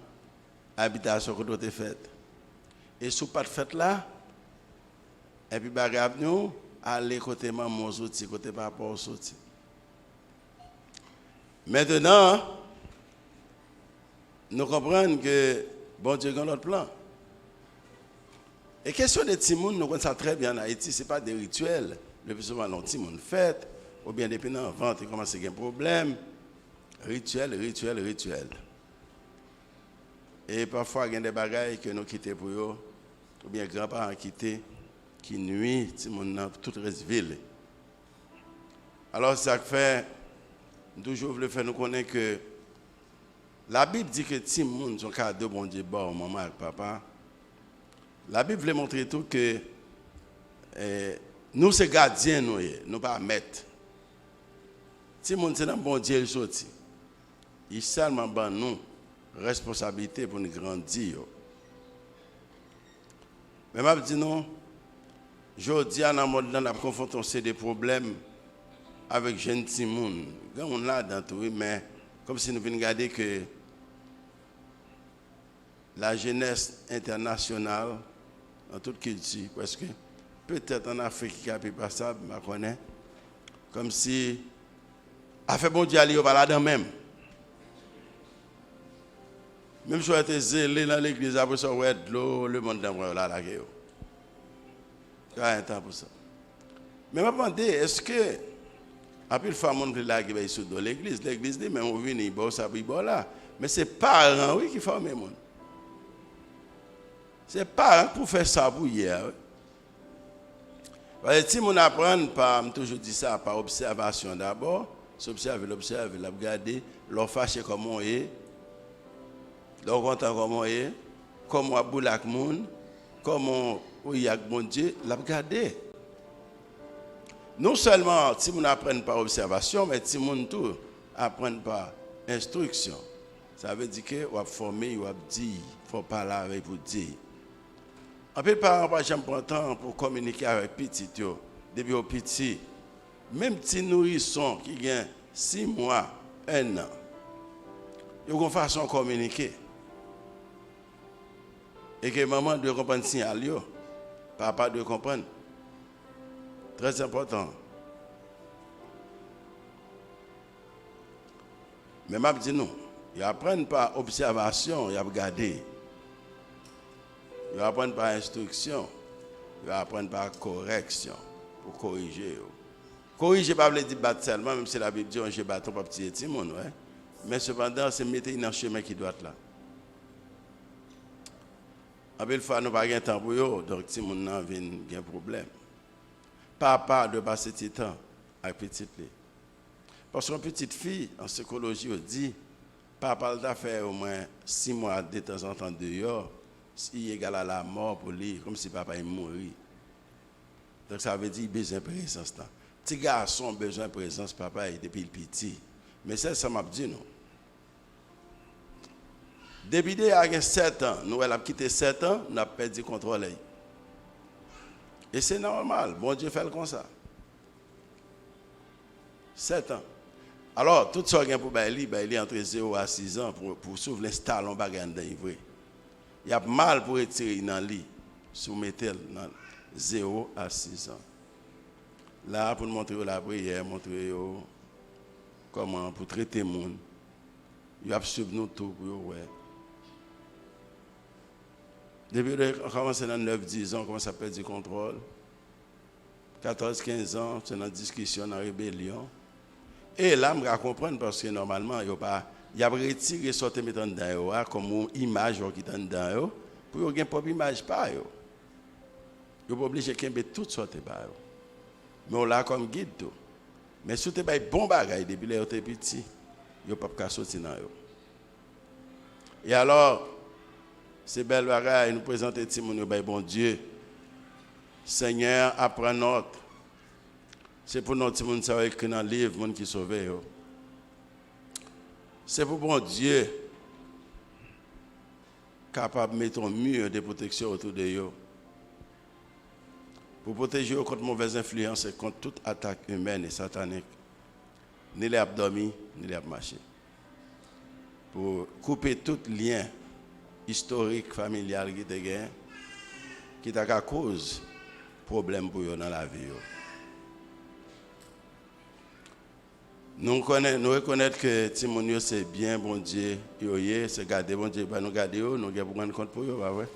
l'habitation que tu as faite. Et si vous n'avez pas fait là, et puis nous aller côté maman sorti, côté papa sorti. Maintenant, nous comprenons que bon Dieu a un autre plan. Et question des Timoun, nous connaissons ça très bien en Haïti, ce n'est pas des rituels. Le plus souvent, les Timoun fêtent, ou bien depuis dans la vente, ils commencent à avoir un problème. Rituel. Et parfois, il y a des bagailles que nous quittons pour eux, ou bien grands-parents quittés, qui nuisent Timoun dans toute la ville. Alors, ça fait, toujours le fait nous connaître que la Bible dit que Timoun sont cadeau bon Dieu, bon, maman et papa. La Bible veut montrer tout que nous, c'est gardiens, nous ne pas maîtres. Timoun, c'est dans bon Dieu, il sorti. Il seulement ban nous responsabilité pour nous grandir. Mais je dis non, je dis à nous confronter des problèmes avec jeunes Timoun. On l'a dans tout, mais comme si nous venions regarder que la jeunesse internationale, en toute culture, parce que peut-être en Afrique, il n'y a pas ça, je connais, comme si, a fait bon Dieu aller au là même. Même si on était zélé dans l'église, après ça, on de l'eau, le monde d'envoyer là, il y a un temps pour ça. Mais je me demandais, est-ce que, après le fameux monde là qui va ici dans l'église dit, mais on vient, il ça, il là. Mais c'est parents, oui, qui forment le monde. C'est parents pour faire ça pour hier. Parce que si on apprend par, je toujours dit ça, par observation d'abord, s'observer, regarder, leur fâcher comment on est, leur content comment on est, comment on boule avec le monde, comment on y a bon Dieu, la regarder. Non seulement si on apprend par observation, mais si on tout apprend par instruction. Ça veut dire que on va former, on va dire, il faut parler avec vous dire. En peu parents, par exemple, prendre temps pour communiquer avec petit, depuis au petit, même petit nourrisson qui a 6 mois, 1 an, il y a une façon de communiquer. Et que maman doit comprendre le signal, papa doit comprendre. Très important. Mais je dis non, ils apprennent par observation, ils regardent. Ils apprennent par instruction, ils apprennent par correction, pour corriger. Corriger pas veut dire battre seulement, même si la Bible dit on je bâton pas petit petit monde, ouais. Mais cependant, c'est mettre dans le chemin qui doit être là. En belle fois, nous n'avons pas de temps pour eux, donc si mon n'a un problème. Papa de passer du temps avec petite fille. Parce qu'une petite fille, en psychologie, on dit, papa doit faire au moins 6 mois de temps en temps dehors, s'il est égal à la mort pour lui, comme si papa est mort. Donc ça veut dire qu'il a besoin de présence. Petit garçon a besoin de présence, papa, depuis le petit. Mais ça m'a dit non. Depuis il y a 7 ans, nous avons quitté 7 ans, nous avons perdu le contrôle. Et c'est normal, bon Dieu fait comme ça. 7 ans. Alors, tout ça pour Baili entre 0 à 6 ans pour s'ouvrir l'install en bagarre dans vrai. Il y a mal pour retirer dans le lit, soumettre dans 0 à 6 ans. Là, pour nous montrer la prière, montrer comment pour traiter le monde. Il y a suivre nous tout pour ouais. Depuis qu'on commence dans 9-10 ans, on commence à perdre du contrôle. 14-15 ans, c'est dans discussion, dans rébellion. Et là, je vais comprendre parce que normalement, il y a retiré ce qui est dedans, comme une image qui est dedans, pour qu'il y ait une propre image. Il n'est pas obligé de faire tout ça. Mais on l'a comme guide. Mais si tu as bon bagage depuis que tu es petit, il n'y a pas de sortir dans eux. Et alors, ces belles bagages nous présentent des témoignages, bon Dieu. Seigneur, apprends notre. C'est pour notre monde qui est écrit dans le livre, monde qui sauve. C'est pour bon Dieu capable de mettre un mur de protection autour de eux. Pour protéger contre mauvaise influence et contre toute attaque humaine et satanique. Ni les abdomen, ni les marcher. Pour couper tout lien historique, familial qui te gagne, qui t'a qu'à cause problème pour eux dans la vie. Nous reconnaissons que Timonio c'est bien, bon Dieu, c'est garder, bon Dieu, nous garder, nous avons pour rendre compte pour eux, ouais.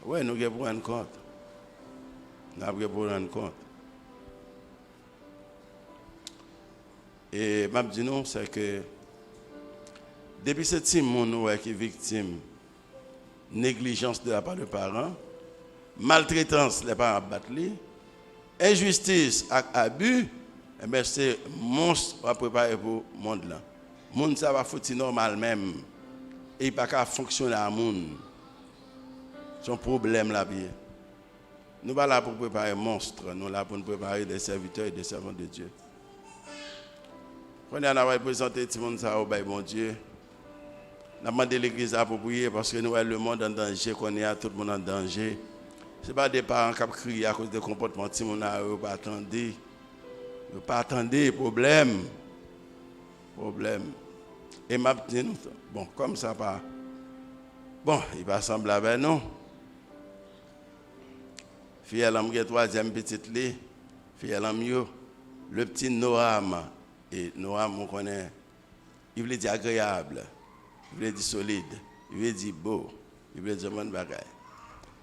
Oui, nous avons pour rendre compte. Nous avons pour rendre compte. Et je dis non, c'est que depuis ce Timon qui est victime, négligence de la part des parents, maltraitance, les parents battent, injustice et abus, eh bien, c'est monstre à préparer pour le monde. Le monde, ça va foutre normal même. Et il ne peut pas fonctionner à monde. C'est un problème là. Nous ne sommes pas là pour préparer un monstre. Nous sommes là pour préparer des serviteurs et des servants de Dieu. Quand on a présenté tout le monde, ça va bon Dieu. Nous avons demandé l'église à prier parce que nous voyons le monde en danger, qu'on est à tout le monde en danger. Ce n'est pas des parents qui crient à cause des comportements de mon âge, pas attendre. Ne pas attendre, problème. Et m'a dit, bon, comme ça, pas. Bon, il va sembler avec nous. Fille, elle a une troisième petite lit. Fille, elle a mieux. Le petit Noam. Et Noam, on connaît. Il veut dire agréable. Il veut dire solide. Il veut dire beau. Il veut dire bon bagage.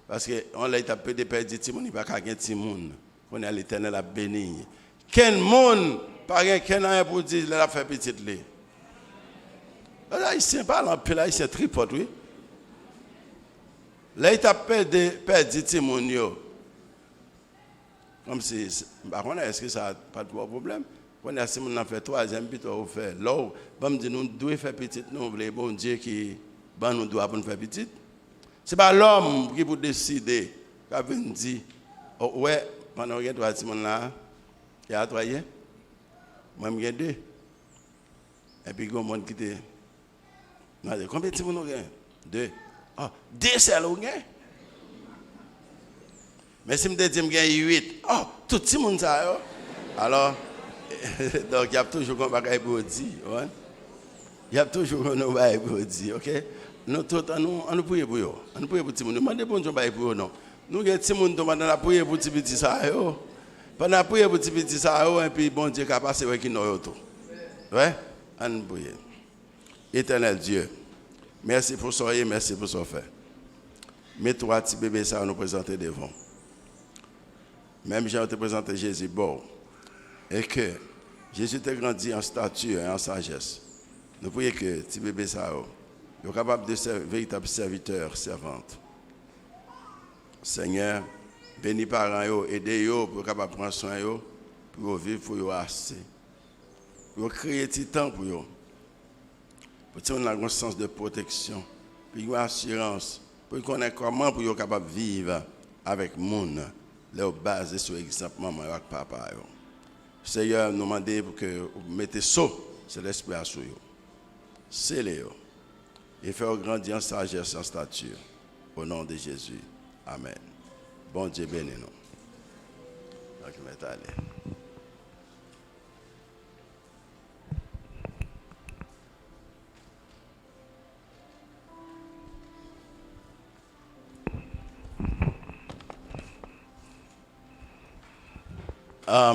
Parce qu'on a peu de perdre du monde, il n'y a pas de monde. On a l'Éternel à bénir. Quel monde, par exemple, quel an pour dire qu'il a fait petite lit. Là, il ne sait pas l'empile, là, il se tripote, oui. Là, il a perdu du monde. Comme si, est-ce que ça n'a pas de problème? On a si on fait troisième, puis on fait. Là, on dit nous devons faire petite, nous voulons bon Dieu qui nous doit pour nous faire petite. Ce n'est pas l'homme qui peut décider. Quand on dit, oh, ouais, pendant que tu as dit, il y a 3 ans, moi, il y a 2. Et puis, il y a un monde qui était. Combien de gens ont 2. Ah, 2 c'est le gain. Mais si je dis que j'ai 8, oh, tout le monde ça. Alors, donc il y a toujours un bagage pour dire. Il y a toujours un bagage pour dire, ok? Nous nous prions pour eux. Nous prions pour tout le monde. Nous demandons bon Dieu pour eux, non. Nous avons tout le monde demandé la prière pour tout petit ça. Pendant la prière pour tout petit ça, et puis bon Dieu qui a passé avec nous tout. Ouais? On prie. Éternel Dieu, merci pour ce que merci pour ce que fait. Mets-toi, petit bébé, ça nous présenter devant. Même j'ai te présenté Jésus, bon. et que Jésus t'a grandi en stature et en sagesse. Nous prions que petit bébé ça est capable de ser véritable serviteur, servante. Seigneur, bénis parents yo, aidez-yo pour capable prendre soin yo, pour vivre pour yo assez. Pour créer du temps pour yo. Pour qu'ils aient un sens de protection, pour une assurance, pour qu'ils connaissent comment pour yo capable de vivre avec le monde, leur basé sur l'exemple maman et papa. Seigneur, nous demandons pour que vous mettez saut sur l'esprit à sous. C'est Léo. Et faire grandir en sagesse et en stature. Au nom de Jésus. Amen. Bon Dieu bénis nous. Donc, je vais aller.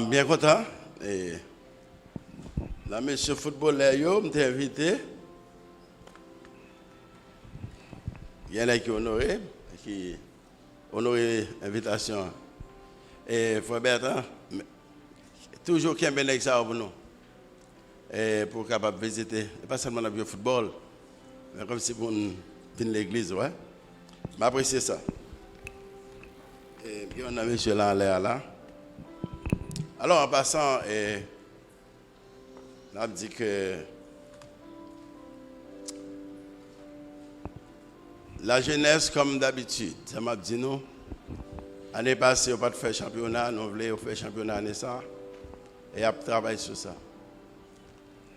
Bien content. Et la monsieur footballeur, m'a invité. Il y en a qui honoré l'invitation. Et frère Bertrand, toujours qu'il y a un bon exemple pour nous. Et pour capable visiter, pas seulement le football, mais comme si pour venir l'église, ouais. M'apprécie ça. Et puis on a monsieur là en l'air là. Alors en passant, on a dit que la jeunesse, comme d'habitude, ça m'a dit nous, l'année passée, on n'a pas fait championnat, nous voulons faire championnat l'année ça, et on travaille sur ça.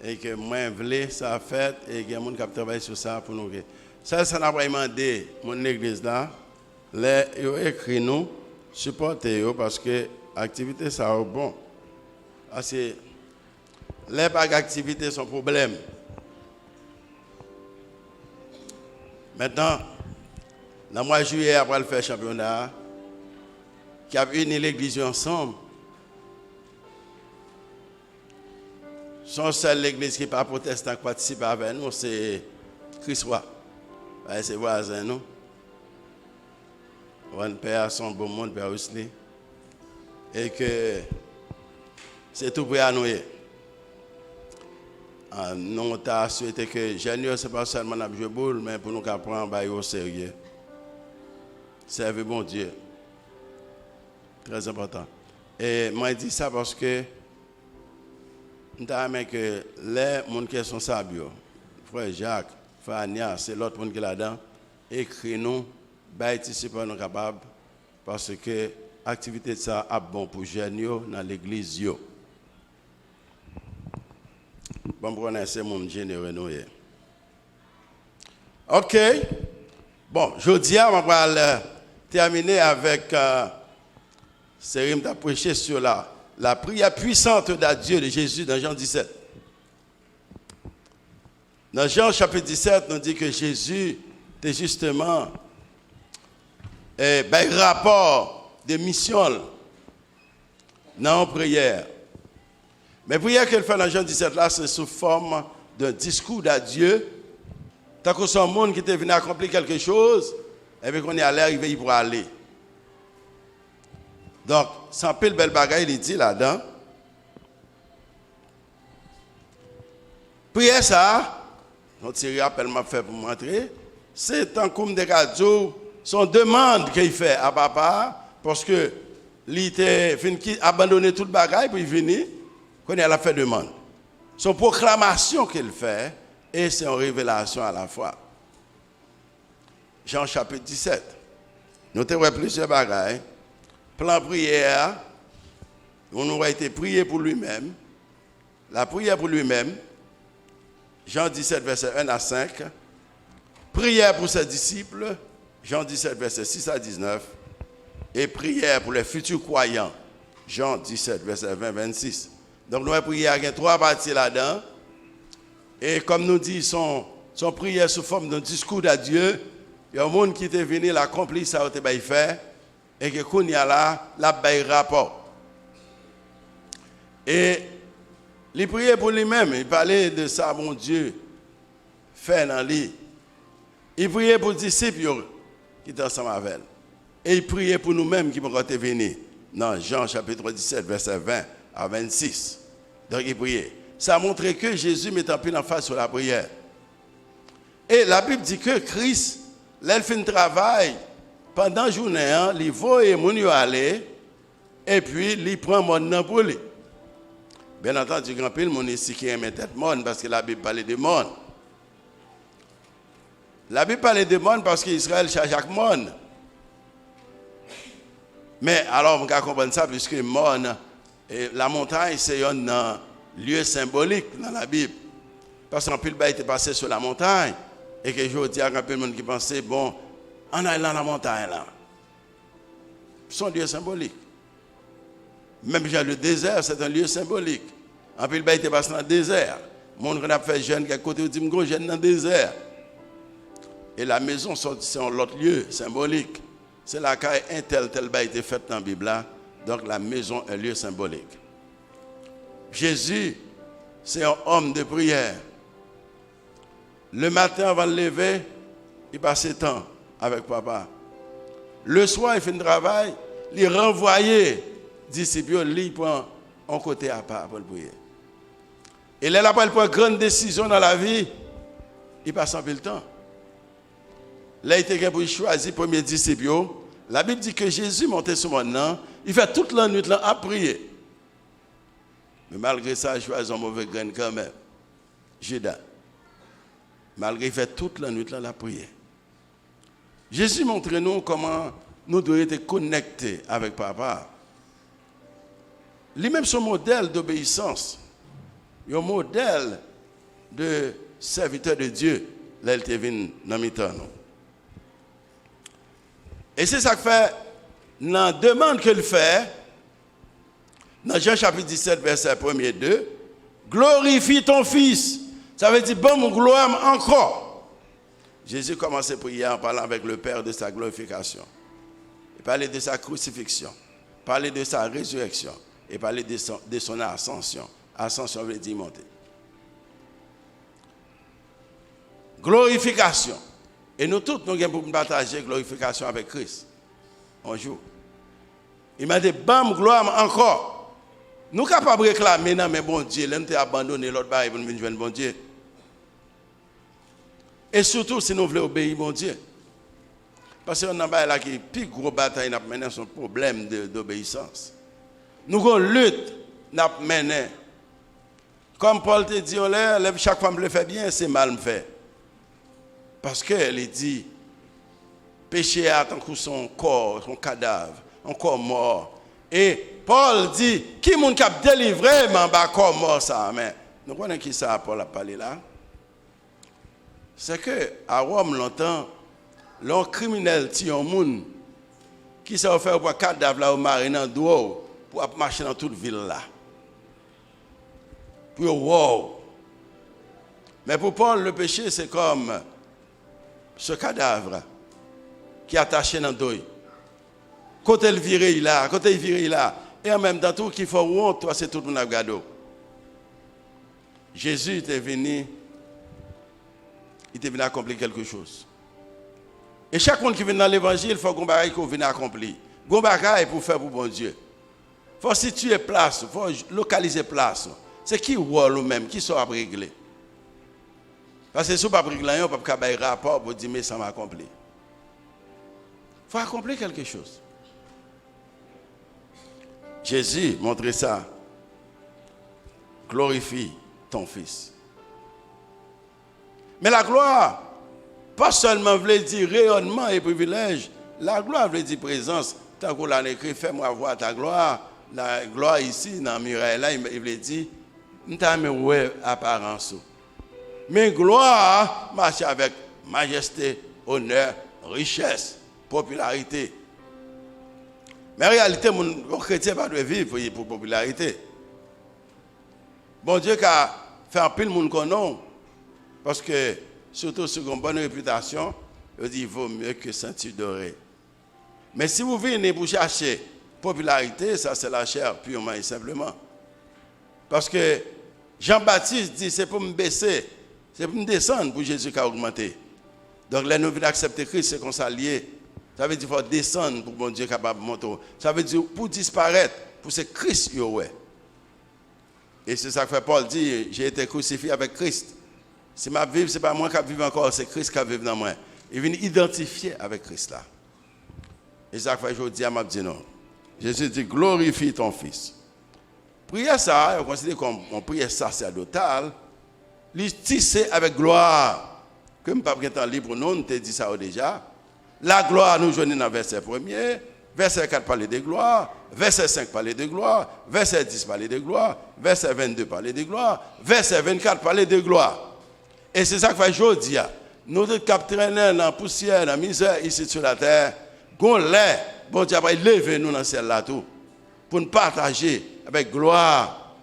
Et que moi, je voulais ça fait, et qu'il y a des gens qui travaillent sur ça pour nous. Ça n'a pas demandé, mon église là, ils ont écrit nous, supporter parce que l'activité, ça est bon. Parce que les activités sont un problème. Maintenant, dans le mois de juillet, après le faire championnat, qui a uni l'église ensemble, son seul l'église qui n'est pas protestant qui participe avec nous, c'est Christois. C'est voisin, nous. On père son bon monde, père Wesley. Et que c'est tout pour nous. Nous avons souhaité que Junior, ce n'est pas seulement un jeu boule, mais pour nous apprendre au sérieux. Servir bon Dieu. Très important. Et moi, je dis ça parce que nous avons que les gens qui sont sables, frère Jacques, frère Agnès, c'est l'autre monde qui est là-dedans, écrit-nous, participer nous capables, parce que l'activité de ça est bon pour les jeunes dans l'église. Bon, pour c'est mon généreux. OK. Bon, je dis, on va terminer avec Sérim t'a prêché sur la prière puissante d'Adieu de Jésus dans Jean 17. Dans Jean chapitre 17, on dit que Jésus était justement un rapport de mission dans la prière. Mais la prière qu'elle fait dans Jean 17, là, c'est sous forme d'un discours d'adieu. Tant que son monde qui était venu accomplir quelque chose, et puis qu'on est allé arriver pour aller. Donc, sans pile belle bagaille, il dit là-dedans. Prière ça, notre rappel m'a fait pour montrer, c'est un comme des radios, son demande qu'il fait à papa, parce que il était abandonné toute bagaille pour y venir. Qu'on a fait demande. Son proclamation qu'il fait, et c'est une révélation à la fois. Jean chapitre 17. Nous avons plusieurs bagailles. Plan prière, on aurait été prié pour lui-même. La prière pour lui-même, Jean 17, verset 1 à 5. Prière pour ses disciples, Jean 17, verset 6 à 19. Et prière pour les futurs croyants, Jean 17, verset 20 à 26. Donc, nous avons prié avec 3 parties là-dedans. Et comme nous disons, son prière sous forme d'un discours d'adieu. Il y a un monde qui était venu l'accomplir, ça a été fait. Et que quand il y a là, la bail rapport. Et il priait pour lui-même. Il parlait de ça, mon Dieu, fait dans lui. Il priait pour les disciples qui étaient ensemble avec elle. Et il priait pour nous-mêmes qui vont venir. Dans Jean chapitre 17, verset 20. à 26. Donc il priait. Ça a montré que Jésus met en pile en face sur la prière. Et la Bible dit que Christ, il fait un travail pendant la journée, il va et mon aller, et puis il prend mon nom pour lui. Bien entendu, grand pile mon ici qui aime tête monde parce que la Bible parle de monde. La Bible parle de monde parce qu'Israël cherche chaque monde. Mais alors, on va comprendre ça puisque monde, la montagne, c'est un lieu symbolique dans la Bible. Parce qu'un pile était passé sur la montagne et que je dis à un peu de monde qui pensait, bon, on est dans la montagne là. C'est un lieu symbolique. Même le désert, c'est un lieu symbolique. Un pile était passé dans le désert. Le monde qui a fait jeune, qui a côté, dit, je jeune dans le désert. Et la maison, c'est un autre lieu symbolique. C'est là qu'un tel a été fait dans la Bible là. Donc la maison est un lieu symbolique. Jésus, c'est un homme de prière. Le matin avant de lever, il passe le temps avec papa. Le soir, il fait un travail, il renvoyait disciples, il prend un côté à part pour le prier. Et là, il prend une grande décision dans la vie, il passe un peu le temps. Là, il était pour choisir le premier disciple. La Bible dit que Jésus montait sur mon nom, il fait toute la nuit là à prier. Mais malgré ça, il choisit un mauvais grain quand même. Judas. Malgré qu'il fait toute la nuit là à prier. Jésus montre nous comment nous devons être connectés avec papa. Lui-même son modèle d'obéissance. Un modèle de serviteur de Dieu. Là, il était venu dans mes temps. Et c'est ça que fait, dans la demande qu'il fait, dans Jean chapitre 17, verset 1 et 2, glorifie ton Fils. Ça veut dire, bon, mon gloire encore. Jésus commence à prier en parlant avec le Père de sa glorification. Il parlait de sa crucifixion, il parlait de sa résurrection, il parlait de son ascension. Ascension veut dire monter. Glorification. Et nous tous, nous avons pour partager glorification avec Christ. Un jour. Il m'a dit, bam, gloire encore. Nous sommes capables de réclamer, non, mais bon Dieu, nous avons abandonné l'autre barre pour nous venir bon Dieu. Et surtout, si nous voulons obéir bon Dieu. Parce qu'on a là qui plus gros bataille n'a mené son problème d'obéissance. Nous avons lutte n'a mené. Comme Paul te dit, chaque fois que je le fais bien, c'est mal me fait. Parce qu'elle dit, péché a tant que son corps, son cadavre, un corps mort. Et Paul dit, qui est-ce qui a délivré mon corps mort ça? Mais nous connaissons qui ça Paul a parlé là? C'est que à Rome longtemps, l'un criminel tue un monde qui s'est offert pour un cadavre là au marine en dehors pour marcher dans toute ville là. Pour wow. Mais pour Paul, le péché c'est comme ce cadavre qui est attaché dans le dos. Côté le viré là, côté le viré là. Et en même temps, tout qu'il faut honte, toi, c'est tout le monde regarde. Jésus était venu accomplir quelque chose. Et chaque monde qui vient dans l'évangile, il faut qu'on bagaille qu'on vienne accomplir. Qu'on bagaille pour faire pour bon Dieu. Il faut situer place, il faut localiser place. C'est qui rôle même, qui sera régler. Parce que si on ne peut pas régler, on ne peut pas faire un rapport pour dire mais ça m'a accompli. Il faut accomplir quelque chose. Jésus montrait ça. Glorifie ton Fils. Mais la gloire, pas seulement veut dire rayonnement et privilège, la gloire veut dire présence. Tant qu'on l'a écrit, fais-moi voir ta gloire. La gloire ici, dans Muraille, là, il veut dire, nous t'avons apparence. Mais gloire marche avec majesté, honneur, richesse, popularité. Mais en réalité, mon chrétien ne peut pas vivre pour popularité. Bon Dieu qui a fait un pile monde qu'on a, parce que surtout sur une bonne réputation, il dit il vaut mieux que ceinture dorée. Mais si vous venez pour chercher popularité, ça c'est la chair purement et simplement. Parce que Jean-Baptiste dit c'est pour me baisser, c'est pour me descendre pour Jésus qui a augmenté. Donc là nous venons accepter Christ, c'est qu'on s'allie. Ça veut dire qu'il faut descendre pour bon Dieu capable de monter. Ça veut dire pour disparaître, pour ce Christ. Et c'est ça que fait Paul dit, j'ai été crucifié avec Christ. Si ma vie, ce n'est pas moi qui vive encore, c'est Christ qui vive dans moi. Il vient identifier avec Christ là. Et ça fait aujourd'hui, je dis non. Jésus dit, glorifie ton Fils. Prière ça, on considère comme une prière sacerdotale, il tissé avec gloire. Comme pas de temps libre, nous, on te dit ça déjà. La gloire, nous joignons dans le verset 1er, verset 4 parler de gloire, verset 5 parler de gloire, verset 10 parler de gloire, verset 22 parler de gloire, verset 24 parler de gloire. Et c'est ça que fait aujourd'hui. Nous devons capturer dans la poussière, dans la misère ici sur la terre. Bon Dieu va lever nous dans celle-là tout pour nous partager avec gloire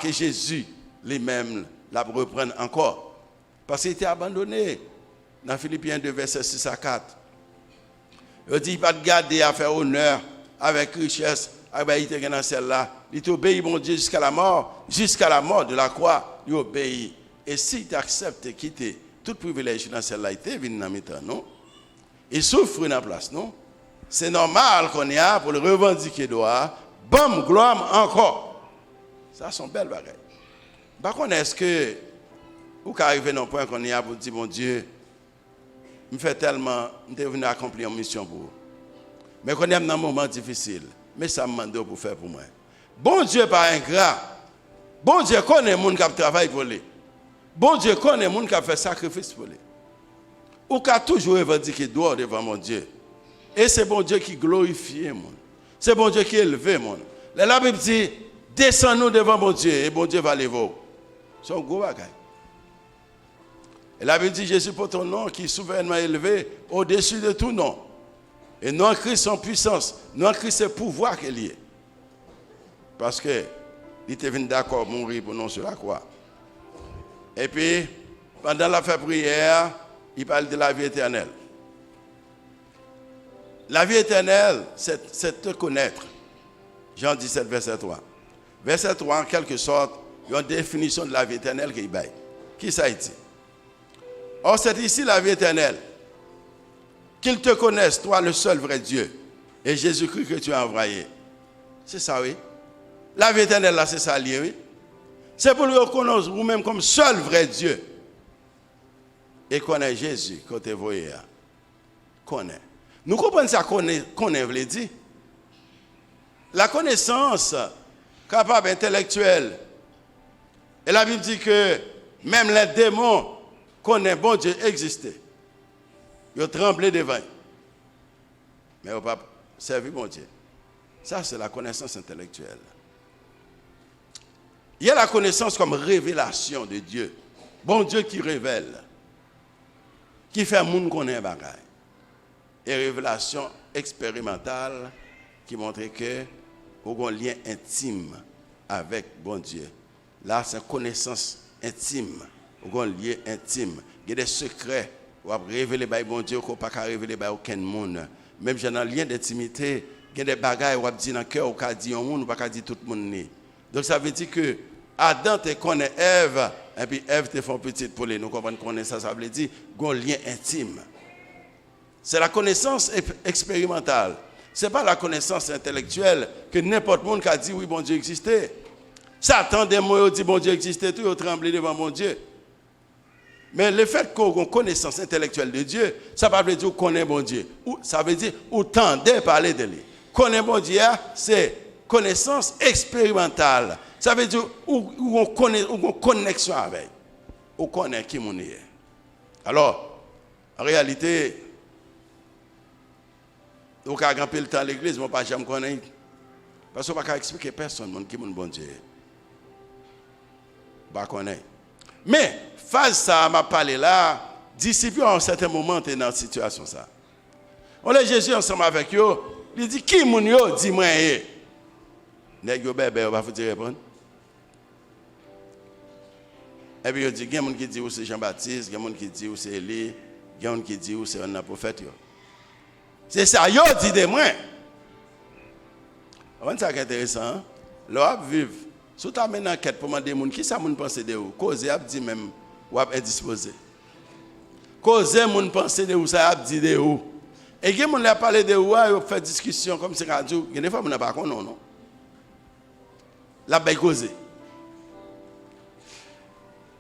que Jésus lui-même la reprenne encore. Parce qu'il était abandonné dans Philippiens 2, verset 6 à 4. Il dit, il pas de garder à faire honneur avec richesse, il était dans celle-là. Il obéit, mon Dieu, jusqu'à la mort de la croix, il obéit. Et s'il accepte de quitter tout privilège dans celle-là, il était venu dans le temps, non? Il souffre dans la place, non? C'est normal qu'on y a pour le revendiquer droit. Bam, gloire encore. Ça, sont belles bagages. Par contre, est-ce que vous arrivez dans un point qu'on y a pour dire, mon Dieu, je me fais tellement, je suis venu accomplir une mission pour vous. Mais qu'on est dans un moment difficile. Mais ça me demande pour faire pour moi. Bon Dieu, pas ingrat. Bon Dieu connaît les gens qui travaillent pour lui. Bon Dieu connaît les gens qui fait sacrifice pour lui. Ou qui a toujours revendiqué droit devant mon Dieu. Et c'est bon Dieu qui glorifie les gens. C'est bon Dieu qui élève les gens. La Bible dit, descends-nous devant mon Dieu et bon Dieu va les voir. C'est un gros bagage. Et la Bible dit, Jésus pour ton nom qui est souverainement élevé au-dessus de tout nom. Et non Christ son puissance, non Christ c'est pouvoir qu'il y est. Parce que il était venu d'accord mourir pour nous sur la croix. Et puis, pendant la prière, il parle de la vie éternelle. La vie éternelle, c'est te connaître. Jean 17, verset 3. Verset 3, en quelque sorte, il y a une définition de la vie éternelle qu'il baille. Qui ça dit? Or, c'est ici la vie éternelle. Qu'ils te connaissent, toi, le seul vrai Dieu, et Jésus-Christ que tu as envoyé. C'est ça, oui. La vie éternelle, là, c'est ça, lié, oui. C'est pour le reconnaître vous-même comme seul vrai Dieu. Et connaît Jésus, quand tu es voyé. Connaît. Nous comprenons ça, connaît, veut dire. La connaissance capable intellectuelle. Et la Bible dit que même les démons connaissent bon Dieu exister. Ils ont tremblé devant. Mais ils n'ont pas servi bon Dieu. Ça, c'est la connaissance intellectuelle. Il y a la connaissance comme révélation de Dieu. Bon Dieu qui révèle. Qui fait monde connaître un bagage. Et révélation expérimentale qui montre que vous avez un lien intime avec bon Dieu. Là, c'est une connaissance intime. Vous avez un lien intime. Il y a des secrets. Vous avez révélé par bon Dieu qu'on ne peut pas révéler par aucun monde. Même j'ai un lien d'intimité. Il y a des bagages où vous dit dans le cœur, vous dit un monde, vous ne pouvez pas dire tout le monde. Donc ça veut dire que Adam te connaît Ève, et puis Ève te fait petite pour les. Nous comprenons qu'on ça, ça veut dire qu'il y a un lien intime. C'est la connaissance expérimentale. Ce n'est pas la connaissance intellectuelle que n'importe qui a dit oui, bon Dieu existait. Satan des mots dit bon Dieu existait, tout, il tremblé devant mon Dieu. Mais le fait qu'on ait une connaissance intellectuelle de Dieu, ça ne veut pas dire qu'on connaît bon Dieu. Ça veut dire qu'on tendait à parler de lui. Connaître bon Dieu, c'est connaissance expérimentale. Ça veut dire qu'on connaît une connexion avec. On connaît qui on est. Alors, en réalité, on a grand peu le temps à l'église, mais on ne peut pas jamais connaître. Parce qu'on ne peut pas expliquer à personne qui est bon Dieu. On ne peut pas connaître. Mais, phase ça m'a parlé là, disciples à un certain moment étaient dans cette situation ça. On est Jésus ensemble avec eux, il dit qui moun yo dit moi eh. Nèg yo bébé va vous dire répondre. Et puis il dit il y a des gens qui disent c'est Jean-Baptiste, il y a des gens qui disent c'est Élie, il y a des gens qui disent c'est un prophète yo. C'est ça yo dit de moi. On ça qui est intéressant, là vivre si tu as une enquête pour demander gens qui ça moun pense de vous, cause a dit même ou a indisposé. Cause moun pense de vous ça a dit de vous. Et qui moun a parlé de vous, a fait discussion comme c'est radio, il y a des fois moun pas connait non. La bail cause.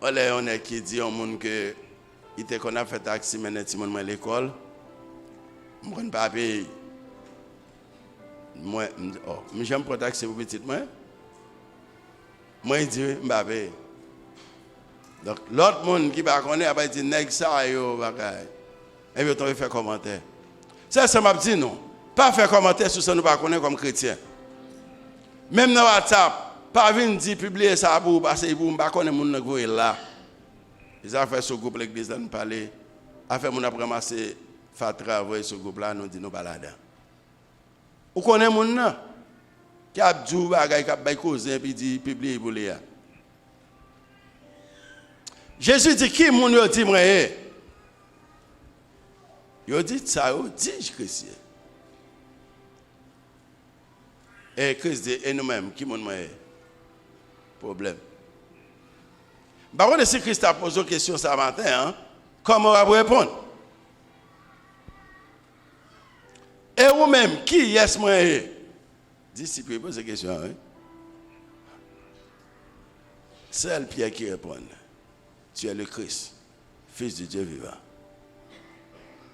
on est qui dit au monde que il était qu'on a fait taxi maintenant ti monde à l'école. Moi pas payer. Moi j'aime pour taxi pour petit moi. Moi il dit m'pa payer. Donc l'autre monde qui pas connaît a pas dit nèg ça yo bagay. Et puis on fait commentaire. Ça m'a dit non. Pas faire commentaire sur ça nous pas connaît comme chrétien. Même dans WhatsApp, pas venir dire publier ça pour parce que vous pas connaît monde qui voyer là. Ils ont fait ce groupe l'église là nous parler. A fait mon après ramasser faire travail ce groupe là nous dit nous pas là-dedans. Vous connaissez monde là qui a dit bagay qui a bay causer puis dit publier pour les. Jésus dit qui moun yo dit moi yo dit ça yo dit chrétien. Et Christ dit et nous-mêmes qui moun moi problème. Par contre si Christ a posé une question ce matin hein, comment on va répondre? Et vous-même qui est moi disciple pose cette question hein. Seul Pierre qui répond. Tu es le Christ, fils de Dieu vivant.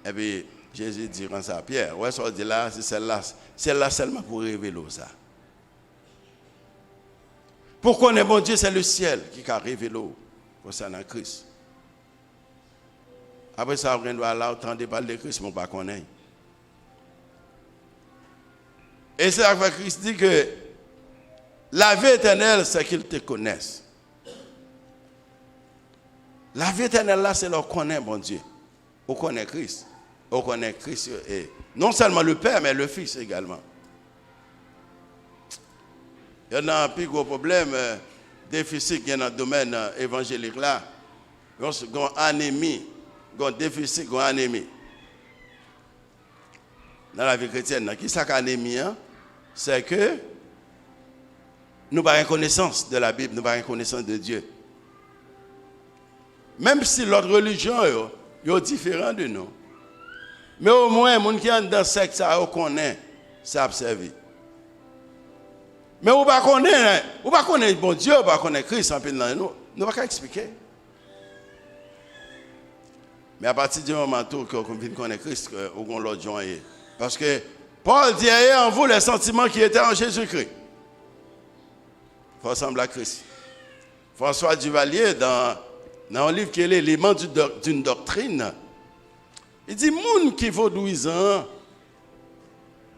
Et puis, Jésus dit comme ça, Pierre, ouais, ça dit là, c'est celle-là seulement pour révéler ça. Pour connaître bon Dieu, c'est le ciel qui a révélé concernant Christ. Après ça, on doit là entendre parler de Christ, mais on ne pas connaître. Et c'est là que Christ dit que la vie éternelle, c'est qu'ils te connaissent. La vie éternelle là, c'est leur connaître bon Dieu. On connaît Christ. On connaît Christ et non seulement le Père, mais le Fils également. Il y a un plus gros problème, déficit dans le domaine évangélique là. Il y a une anémie, un déficit, une anémie. Dans la vie chrétienne, qui est l'anémie? C'est que nous n'avons pas connaissance de la Bible, nous n'avons pas connaissance de Dieu. Même si l'autre religion est différente de nous. Mais au moins, les gens qui sont dans le secte, ça connaît, ça observe. Mais on ne connaît pas bon Dieu, on ne connaît pas Christ, nous ne pouvons pas expliquer. Mais à partir du moment où on connaît Christ, on a l'autre joint. Parce que Paul dit, ayez en vous les sentiments qui étaient en Jésus-Christ. Il faut ressembler à Christ. François Duvalier, dans un livre qui est l'élément d'une doctrine, il dit, moun qui vaudouisant,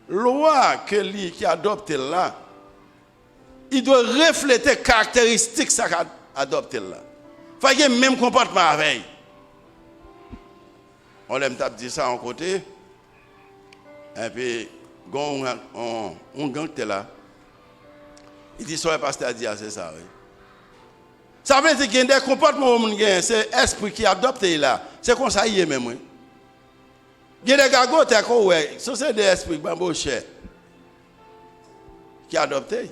loi qui adopte là, il doit refléter caractéristiques ça adopte là. Il faut qu'il y ait le même comportement avec. On l'aime dire ça en côté. Et puis, on gang là. Il dit, soit le pasteur a dit, c'est ça, oui. Ça veut dire qu'il y a des comportements où c'est l'esprit qui adopte là. C'est comme ça, il y a même. Il y a des gagotes qui c'est des esprits qui adoptent. Il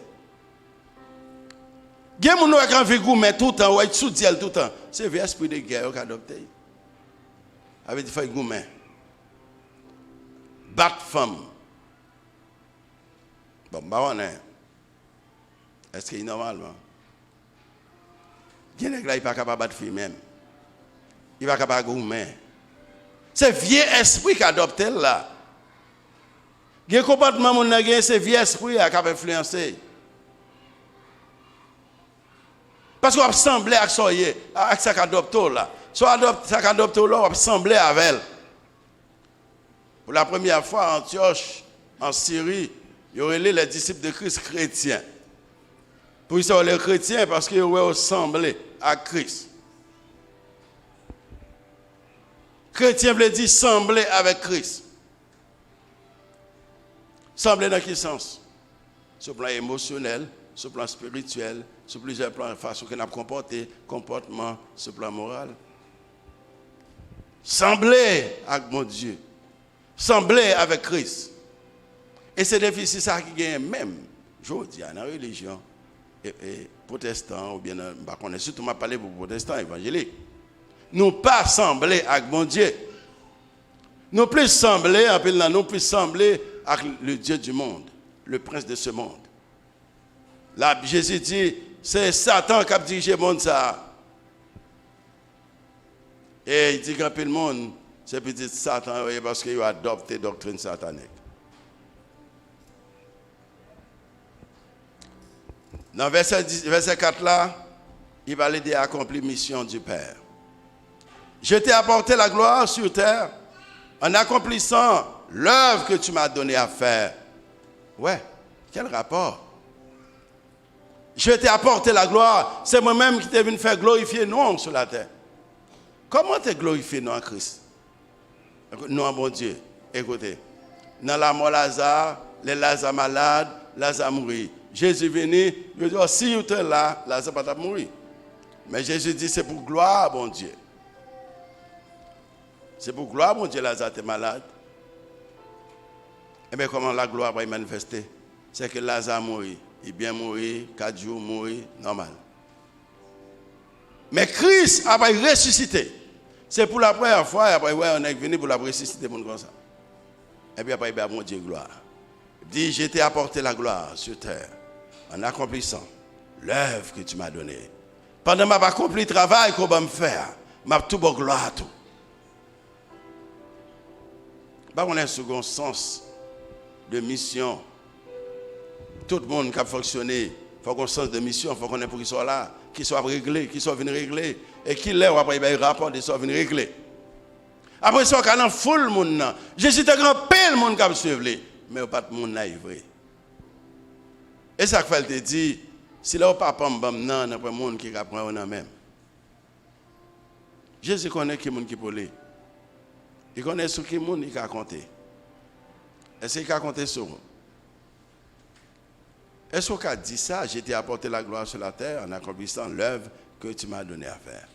y a des gens qui ont fait gourmet tout le temps, ou sous tout le temps. C'est l'esprit de guerre qui adopte. Avec des feuilles gourmet. Battre femme. Bon, bah on est. Est-ce que c'est normal? Il y a des gens qui ne sont pas capables de battre fille même. Il ne sont pas capables de gourmet. C'est vieux esprit qui adopte là. Il y a un comportement qui c'est vieux esprit qui a influencé. Parce qu'on a semblé avec ça qui adopte là. Soit ça qui adopte là, on a semblé avec elle. Pour la première fois, en Antioche, en Syrie, il y aurait les disciples de Christ chrétiens. Pour ça, les chrétiens, parce qu'ils auraient semblé à Christ. Chrétien veut dire sembler avec Christ. Sembler dans quel sens? Sur le plan émotionnel, sur le plan spirituel, sur plusieurs plans, façon qu'on a comporté, comportement, sur le plan moral. Sembler avec mon Dieu. Sembler avec Christ. Et c'est difficile ça qui gagne même, je dis, dans la religion, et protestants, ou bien, surtout je parle pour protestants évangéliques. Nous pas sembler avec mon Dieu. Nous plus sembler, nous plus sembler avec le Dieu du monde, le prince de ce monde. Là, Jésus dit, c'est Satan qui a dirigé le monde ça. Et il dit qu'un peu le monde, c'est petit Satan parce qu'il a adopté la doctrine satanique. Dans verset 4 là, il va l'aider à accomplir la mission du Père. Je t'ai apporté la gloire sur terre en accomplissant l'œuvre que tu m'as donné à faire. Ouais, quel rapport? Je t'ai apporté la gloire, c'est moi-même qui t'ai venu faire glorifier non sur la terre. Comment t'es glorifié non en Christ? Non, bon Dieu, écoutez, dans la mort Lazare, les Lazare malades, Lazare mourir. Jésus est venu, il dit, oh, si vous êtes là, Lazare va pas mourir. Mais Jésus dit, c'est pour gloire, bon Dieu. C'est pour gloire, mon Dieu, Lazare est malade. Et bien, comment la gloire va y manifester? C'est que Lazare mourit. Il bien mourir, 4 jours mourir, normal. Mais Christ a ressuscité. C'est pour la première fois, après, ouais, on est venu pour la ressusciter, comme ça. Et puis après, mon Dieu, gloire. Il dit, je t'ai apporté la gloire sur terre en accomplissant l'œuvre que tu m'as donnée. Pendant que je accompli le travail qu'on va me faire, je vais tout bon gloire à tout. On a un second sens de mission. Tout le monde qui a fonctionné, il faut qu'on ait un sens de mission, il faut qu'on ait pour qu'ils soient là, qu'ils soient réglés, qu'ils soient venus régler. Et qu'il est, après, il y a un rapport de soient venus régler. Après, ça, quand on a foule le monde, Jésus est grand pile le monde qui a suivi, mais pas de monde naïf. Et ça fait te dit, si là, papa me non, il y a pas de monde qui apprend au même. Jésus connaît qui monde qui peut aller. Il connaît ce qui monde qui a compté. Est-ce qu'il a compté sur vous? Est-ce qu'il a dit ça? J'ai t'ai apporté la gloire sur la terre en accomplissant l'œuvre que tu m'as donné à faire.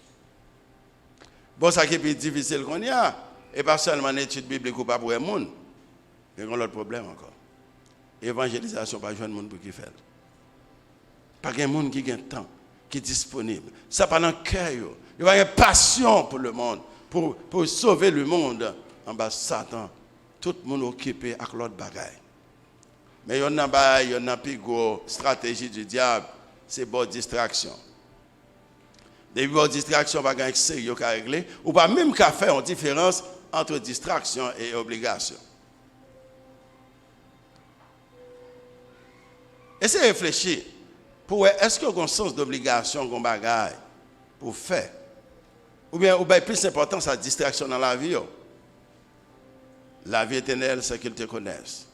Bon, ça qui est plus difficile qu'on y a, et pas seulement une étude biblique ou pas pour les gens, il y a un autre problème encore. Évangélisation, pas jeune monde pour qui fait. Pas un monde qui a un temps, qui est disponible. Ça pas dans le cœur. Il y a une passion pour le monde, pour sauver le monde en bas de Satan. Tout le monde occupé avec l'autre bagaille. Mais il y a une plus grosse stratégie du diable, c'est bonne distraction. Des bonnes distractions, pas de sérieux à régler, ou pas même qu'à faire une différence entre distraction et obligation. Essayez de réfléchir. Est-ce qu'il y a un sens d'obligation qu'on bagaille pour faire? Ou bien plus important, c'est la distraction dans la vie. La vie éternelle, c'est qu'ils te connaissent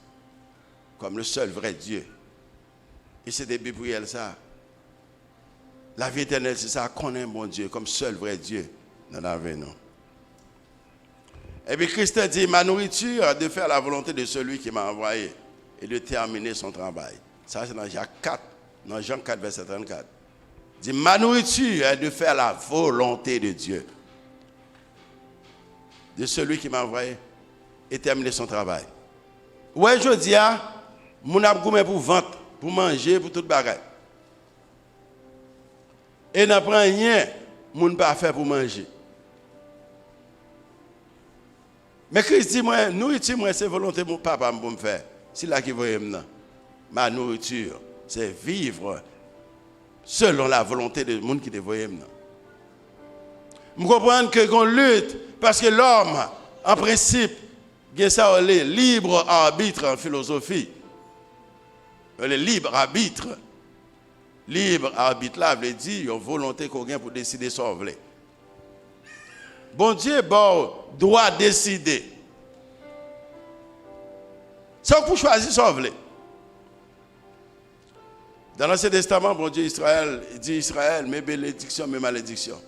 comme le seul vrai Dieu. Et c'est des prières ça. La vie éternelle, c'est ça, connaît mon Dieu comme seul vrai Dieu dans la vie. Non? Et puis Christ dit, ma nourriture est de faire la volonté de celui qui m'a envoyé et de terminer son travail. Ça, c'est dans Jean 4, verset 34. Il dit, ma nourriture est de faire la volonté de Dieu, de celui qui m'a envoyé et terminer son travail. Ouais, je dis, mon abgoumé pour vendre, pour manger, pour toute bagaille. Et n'a prend rien, mon pas faire pour manger. Mais Christ dit, moi, nourriture, moi, c'est volonté mon papa pour me faire. C'est là qu'il veut maintenant. Ma nourriture, c'est vivre selon la volonté de monde qui te voit maintenant. Je comprends que qu'on lutte parce que l'homme, en principe, il y a ça, le libre arbitre en philosophie. Le libre arbitre. Libre arbitre là, veut dire, il y a une volonté qu'on a pour décider ce qu'on veut. Bon Dieu, doit décider. C'est pour choisir ce qu'on veut. Dans l'Ancien Testament, bon Dieu, Israël, il dit Israël, mes bénédictions, mes malédictions.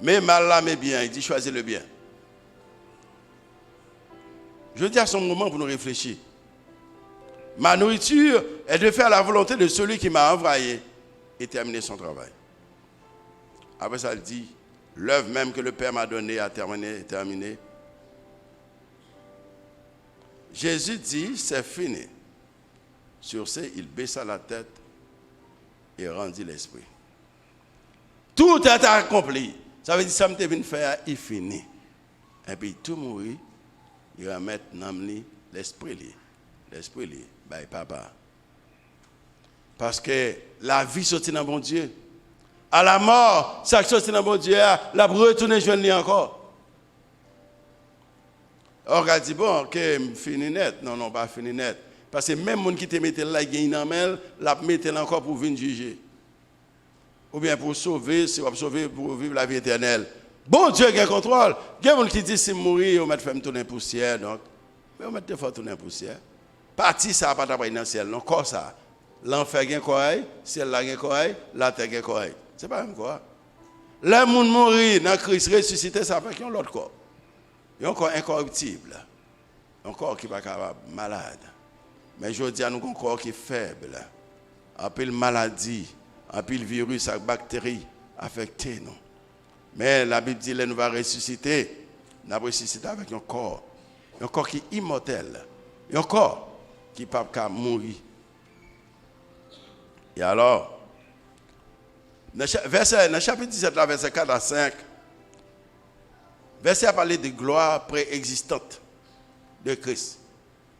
Mais mal là, mais bien, il dit choisir le bien. Je dis à son moment pour nous réfléchir. Ma nourriture est de faire la volonté de celui qui m'a envoyé et terminer son travail. Après ça, il dit, l'œuvre même que le Père m'a donnée a terminé. Jésus dit, c'est fini. Sur ce, il baissa la tête et rendit l'esprit. Tout est accompli. Ça veut dire, ça me venu faire, il finit. Et puis, tout mourit, il va mettre l'esprit. L'esprit, by papa. Parce que la vie sortit dans bon Dieu. À la mort, chaque chose dans mon Dieu, la retourner joindre lui encore. Or, on dit, bon, ok, fini net. Non, non, pas fini net. Parce que même les gens qui te mettent là, ils ont la mettent encore pour venir juger. Ou bien pour sauver, si on va sauver pour vivre la vie éternelle. Bon Dieu qui a contrôle. Il y a des gens qui disent, si je mourir, on va faire tourner en poussière. Donc, mais on va te faire tourner en poussière. Parti, ça va pas t'apprendre dans le ciel. Non, comme ça. L'enfer est correct, le ciel est correct, la terre est correct. C'est pas même quoi. Les gens mourir dans Christ ressuscité, ça fait qu'ils ont l'autre corps. Ils ont un corps incorruptible. Un corps qui n'est pas capable, malade. Mais je dis à nous un corps qui est faible. Un peu de maladie, un peu de virus, un bactéries affectées nous. Mais la Bible dit que nous va ressusciter. Nous allons ressusciter avec un corps qui est immortel. Un corps qui ne peut pas mourir. Et alors, dans le chapitre 17, verset 4 à 5, verset a parlé de gloire préexistante de Christ.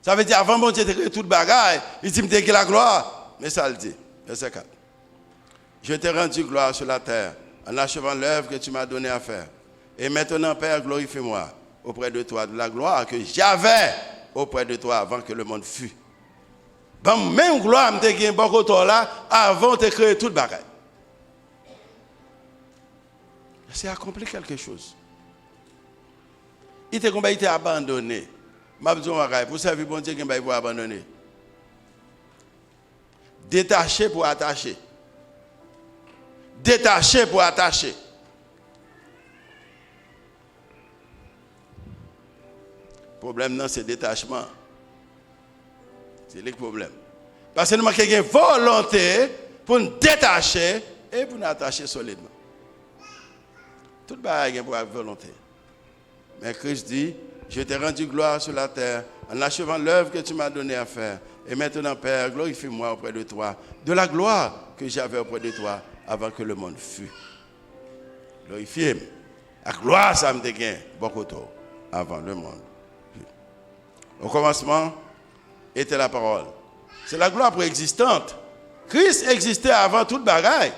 Ça veut dire, avant mon Dieu de créer toute bagaille, il dit, que la gloire. Mais ça le dit, verset 4. Je t'ai rendu gloire sur la terre, en achevant l'œuvre que tu m'as donné à faire. Et maintenant, Père, glorifie-moi auprès de toi de la gloire que j'avais auprès de toi avant que le monde fût. Bon, même gloire, je t'ai gagné beaucoup de temps là, avant de créer toute bagaille. C'est accompli quelque chose. Il était abandonné. Pour servir bon Dieu, il faut abandonner. Détaché pour attacher. Détaché pour attacher. Le problème, c'est le détachement. C'est le problème. Parce que nous manquons une volonté pour nous détacher et pour nous attacher solidement. Tout le monde a une volonté. Mais Christ dit, je t'ai rendu gloire sur la terre en achevant l'œuvre que tu m'as donnée à faire. Et maintenant, Père, glorifie-moi auprès de toi, de la gloire que j'avais auprès de toi avant que le monde fût. Glorifie-moi. La gloire, ça me dégaine beaucoup tôt avant le monde. Au commencement était la parole. C'est la gloire préexistante. Christ existait avant toute bagaille.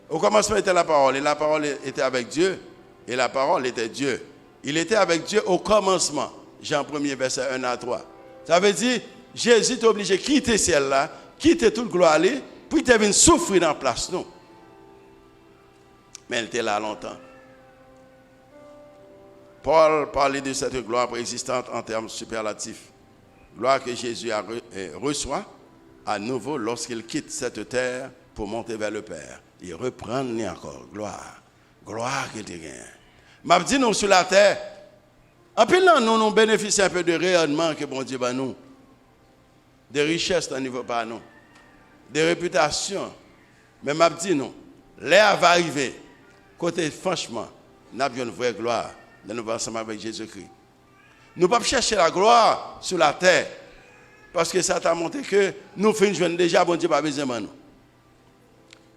Au commencement était la parole, et la parole était avec Dieu, et la parole était Dieu. Il était avec Dieu au commencement. Jean 1er, verset 1 à 3. Ça veut dire, Jésus est obligé de quitter celle-là, quitter toute gloire, puis il est venu souffrir dans la place, non. Mais il était là longtemps. Paul parlait de cette gloire préexistante en termes superlatifs. Gloire que Jésus reçoit à nouveau lorsqu'il quitte cette terre pour monter vers le Père. Il reprend encore gloire. Gloire qu'il te gagne. M'a dit nous sur la terre, en plus nous bénéficions un peu de rayonnement que bon Dieu va nous. De richesses à niveau par nous. De réputation. Mais m'a dit nous, l'air va arriver. Côté franchement, nous avons une vraie gloire. Nous sommes ensemble avec Jésus-Christ. Nous ne pouvons pas chercher la gloire sur la terre. Parce que ça t'a montré que nous finissons déjà, bon Dieu, pas besoin de nous.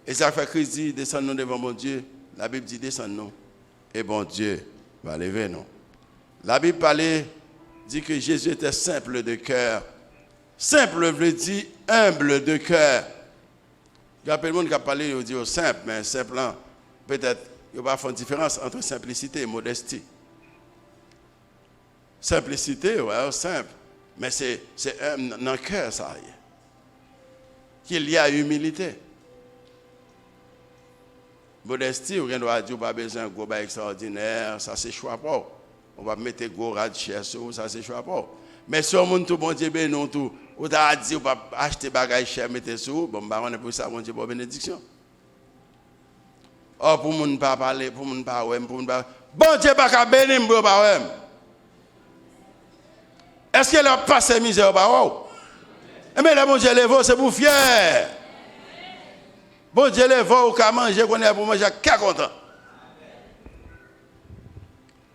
Et ça fait Christ dit, descendons devant mon Dieu. La Bible dit, descendons. Et bon Dieu va lever nous. La Bible dit que Jésus était simple de cœur. Simple veut dire humble de cœur. Il y a plein de monde qui a parlé, il dit simple, mais simple, peut-être, il n'y a pas de différence entre simplicité et modestie. Simplicité, ouais, simple. Mais c'est dans le cœur, ça. Qu'il y a humilité. Modestie, on doit dire, pas besoin de gros extraordinaire, ça c'est choix pas. On va mettre gros rad cher sur ça c'est choix pas. Mais si on tout bon Dieu ben non tout, on a dit on va acheter bagage cher mettre sur, bon bah on est pour ça bon Dieu pour bénédiction. Oh pour moun pas parler, pour moun pas ouais, pour moun pas bon Dieu pas bénir pour pas ouais. Est-ce qu'elle a passé misère pas ouais? Mais là bon Dieu lève c'est pour fier. Bon Dieu lève ou ka manger qu'on est pour manger qu'à content.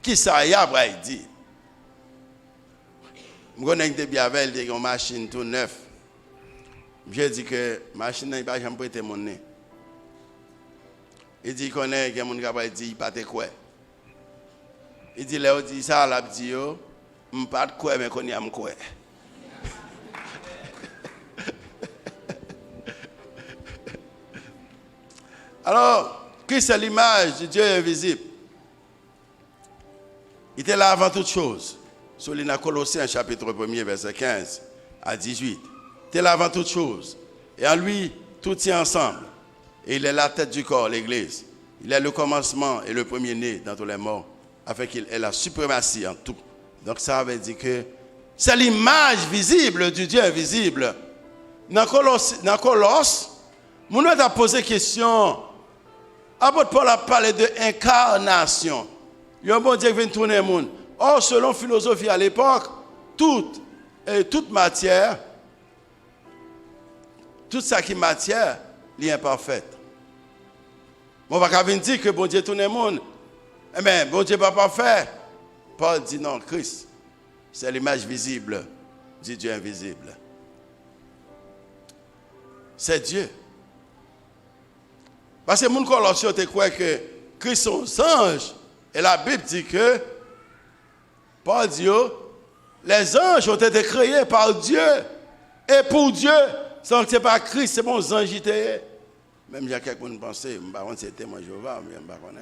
Qui ça y a après dit? Je connais bien avec une machine tout neuf. Je dis que la machine n'est pas jamais prêté mon nez. Il dit qu'on est quelqu'un qui a dit il pas de quoi. Il dit là dit ça l'a dit yo, me pas de quoi mais qu'on y a me quoi. Alors, Christ est l'image du Dieu invisible. Il était là avant toute chose. Sur les Colossiens, chapitre 1er, verset 15 à 18. Il était là avant toute chose. Et en lui, tout tient ensemble. Et il est la tête du corps, l'Église. Il est le commencement et le premier-né dans tous les morts, afin qu'il ait la suprématie en tout. Donc ça veut dire que c'est l'image visible du Dieu invisible. Dans Colosse, on a posé question. Apôtre Paul a parlé de incarnation. Il y a un bon Dieu qui vient tourner le monde. Or, selon philosophie à l'époque, toute matière, tout ça qui est matière, est imparfaite. On va pas dire que bon Dieu tourne le monde. Eh bien, bon Dieu n'est pas parfait. Paul dit non, Christ, c'est l'image visible du Dieu invisible. C'est Dieu. Parce que les gens Colossiens te croient que Christ est un ange. Et la Bible dit que, Paul dit, les anges ont été créés par Dieu et pour Dieu. Sans que ce n'est pas Christ, c'est bon ange qui était. Même il y a quelqu'un qui pense, c'est témoin Jéhovah, mais je ne sais pas.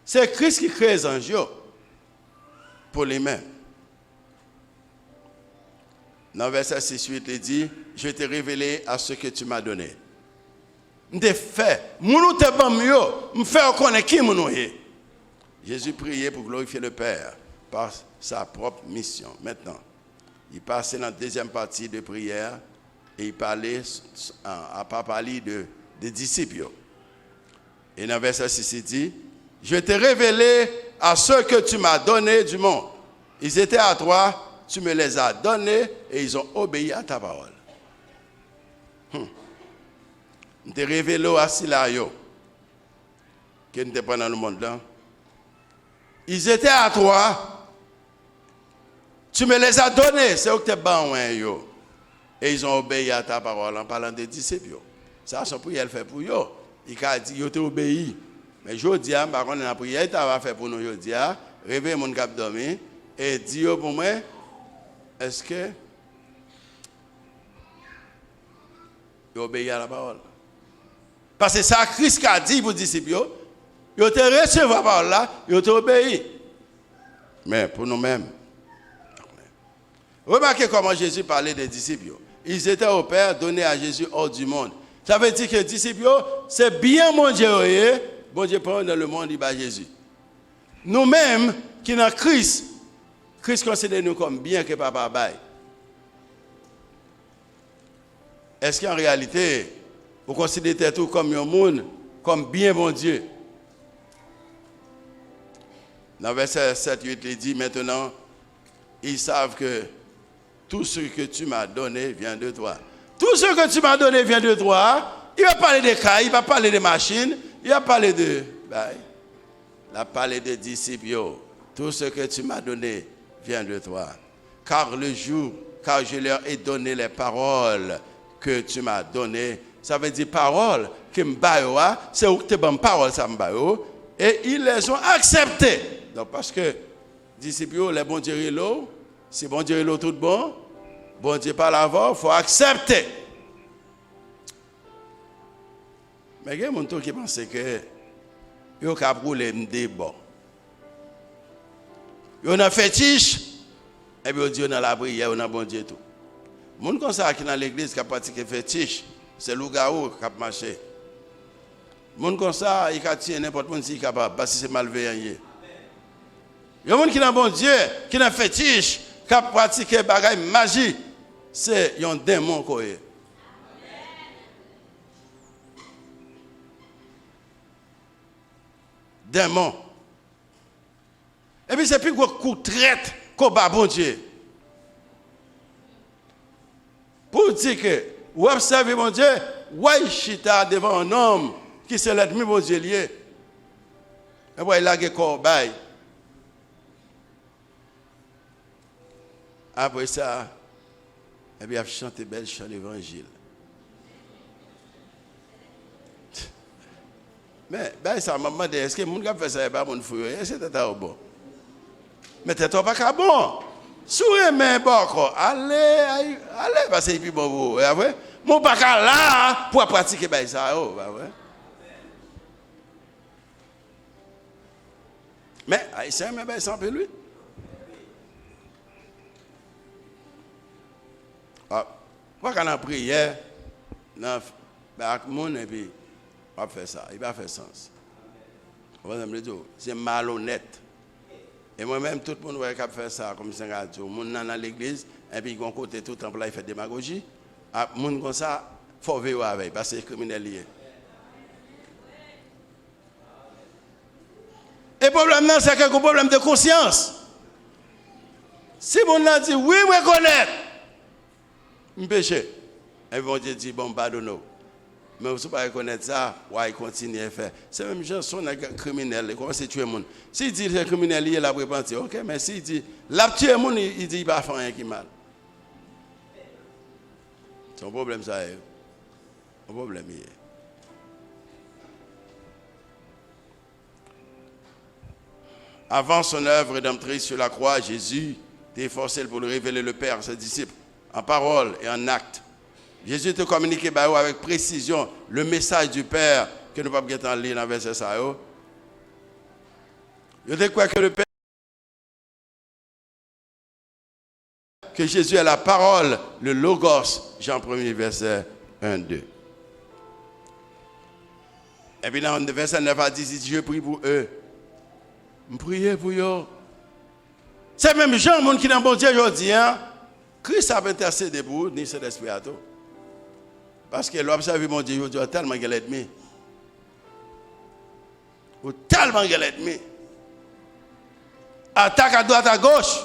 C'est Christ qui crée les anges pour lui-même. Dans le verset 6-8, il dit, je t'ai révélé à ce que tu m'as donné. Je fait, je te bon mieux, je fais reconnaître qui je suis. Jésus priait pour glorifier le Père par sa propre mission. Maintenant, il passait dans la deuxième partie de prière et il parlait, à pas parler des disciples. Et dans le verset 6, il dit, je t'ai révélé à ceux que tu m'as donné du monde. Ils étaient à toi, tu me les as donnés et ils ont obéi à ta parole. Je t'ai révélé à Silayo, qui n'était pas dans le monde là. Ils étaient à toi, tu me les as donnés, c'est eux qui t'es bon, et ils ont obéi à ta parole en parlant des disciples. Ça, son prière fait pour eux. Il a dit, ils ont obéi. Mais je dis, par contre, la prière, tu vas faire pour nous, je dis, réveille mon cap dormi et dis pour moi, est-ce que ils obéissent à la parole? Parce que ça, Christ a dit pour les disciples, ils ont reçu la parole là, ils ont obéi. Mais pour nous-mêmes, remarquez comment Jésus parlait des disciples. Ils étaient au Père, donnés à Jésus hors du monde. Ça veut dire que les disciples, c'est bien mon Dieu, bon Dieu prend dans le monde, il bat Jésus. Nous-mêmes, qui dans Christ, Christ considère nous comme bien que papa baille. Est-ce qu'en réalité, vous considérez tout comme un monde, comme bien mon Dieu? Dans verset 7-8, il dit maintenant, ils savent que tout ce que tu m'as donné vient de toi. Tout ce que tu m'as donné vient de toi. Il va parler des cailles, il va parler des machines, il va parler de... il va parler des disciples. Tout ce que tu m'as donné vient de toi. Car je leur ai donné les paroles que tu m'as données. Ça veut dire paroles que m'bayo, c'est où que tu bonnes paroles ça m'bayo, et ils les ont acceptées. Donc parce que disciples, les bons Dieu l'eau, si bon Dieu l'eau tout bon Dieu pas l'avant, il faut accepter. Mais il y a des gens qui pensent que ils ont qu'à rouler des bons. Ils ont un fétiche, et puis ils disent dans la prière, on a bon Dieu tout. Les gens comme ça qui dans l'église qui pratiquent fétiche, c'est le loup-garou qui a marché. Les gens comme ça, ils ont n'importe qui qui est capable, parce que c'est malveillant. Il y a des gens qui ont bon Dieu, qui ont un fétiche, qui a pratiqué des bagages magie. C'est un démon quoi. Démon. Et puis c'est plus quoi coup traite qu'on bat bon Dieu. Pour dire que vous observez mon Dieu, ouais chita devant un homme qui se l'admet mon Dieu lié. Et puis il a des corbeilles. Après ça, et puis il a chanté belle chant l'évangile. Mais ça m'a demandé, est-ce que mon gars fait ça et pas mon frère? Est-ce que c'était bon? Mais t'es pas qu'à bon. Sourez mais bon allez parce que puis bon et après mon pas là pour pratiquer ça ça Mais Haïtien, mais ben, sans peu lui. Ah, quoi qu'on a prié, non, ben, mon et puis, on va faire ça. Il va faire sens. C'est malhonnête. Et moi-même, tout le monde va faire ça comme ça. Les gens dans l'église, et puis ils vont côté tout le temps, ils font démagogie. Les gens comme ça, il faut vivre avec, parce que c'est criminel lié. Et le problème, c'est qu'il y a un problème de conscience. Si mon a dit, oui, je reconnais, je péché. Et ils vont dire, bon, pardonne-nous. Mais vous ne pouvez pas reconnaître ça, ouais, il continue à faire. C'est même gens sont criminels, ils commencent à tuer les gens. S'il dit que c'est criminel, il est là pour repentir. Ok, mais s'il dit, là, tuer les gens, il dit qu'il ne va pas faire rien qui est mal. C'est un problème, ça. Un problème, il est. Avant son œuvre rédemptrice sur la croix, Jésus était forcé pour le révéler le Père à ses disciples, en parole et en acte. Jésus te communiqué avec précision le message du Père que nous ne pouvons pas lire dans le verset ça. Je dis quoi que le Père, que Jésus est la parole, le Logos, Jean 1er verset 1-2. Et puis dans le verset 9 à 10, il dit, je prie pour eux. Je prie pour eux. C'est même Jean, monde qui est dans bon Dieu aujourd'hui, hein? Christ a intercédé pour vous, ni cet esprit à tout. Parce que l'observer mon Dieu, il a tellement de l'ennemi. Il a tellement de l'ennemi. Attaque à droite à gauche.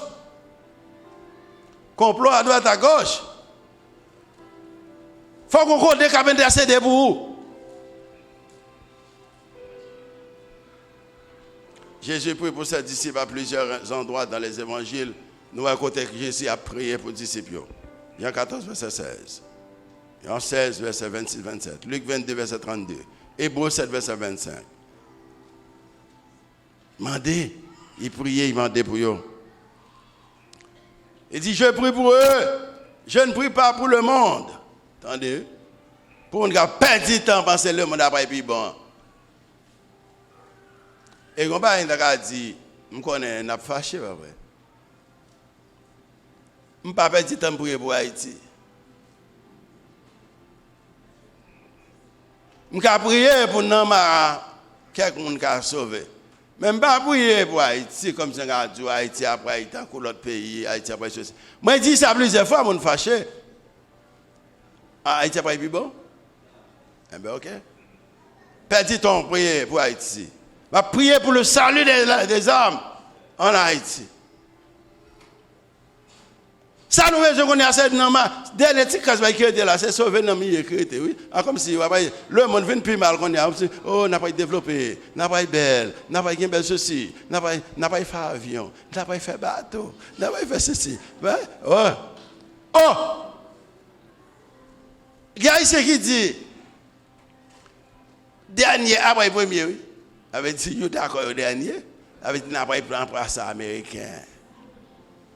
Complot à droite à gauche. Il faut qu'on connaisse qu'il a intercédé pour vous. Jésus prie pour ses disciples à plusieurs endroits dans les évangiles. Nous avons côté que Jésus a prié pour les disciples. Jean 14, verset 16. Jean 16, verset 26-27. Luc 22, verset 32. Hébreux 7, verset 25. Mandez. Il priait, il mandait pour eux. Il dit, je prie pour eux. Je ne prie pas pour le monde. Attendez. Pour ne pas perdre du temps parce que le monde n'a pas été bon. Et quand il a dit, je connais, je suis fâché. Je ne peux pas perdre du temps pour Haïti. Je vais prier pour nous, quelqu'un qui a sauvé. Mais je ne vais pas prier pour Haïti, comme si on a dit Haïti après Haïti, pour l'autre pays, Haïti après chose. Moi, je dis ça plusieurs fois, je suis fâché. Haïti après bon? Eh bien, ok. Perdu ton prier pour Haïti. Je vais prier pour le salut des âmes en Haïti. Ça nous veut qu'on ait assez de normal. Dernier petit cas qui était là, c'est sauver nos milieux créés, oui. Comme si le monde vient plus mal qu'on est. Oh, n'a pas développé, n'a pas belle, n'a pas belle ceci, n'a pas fait avion, n'a pas fait bateau, n'a pas fait ceci. Oh, oh. Il y a ici qui dit dernier après premier, oui. Avec dit you d'accord au dernier, avec n'a pas pris en ça américain.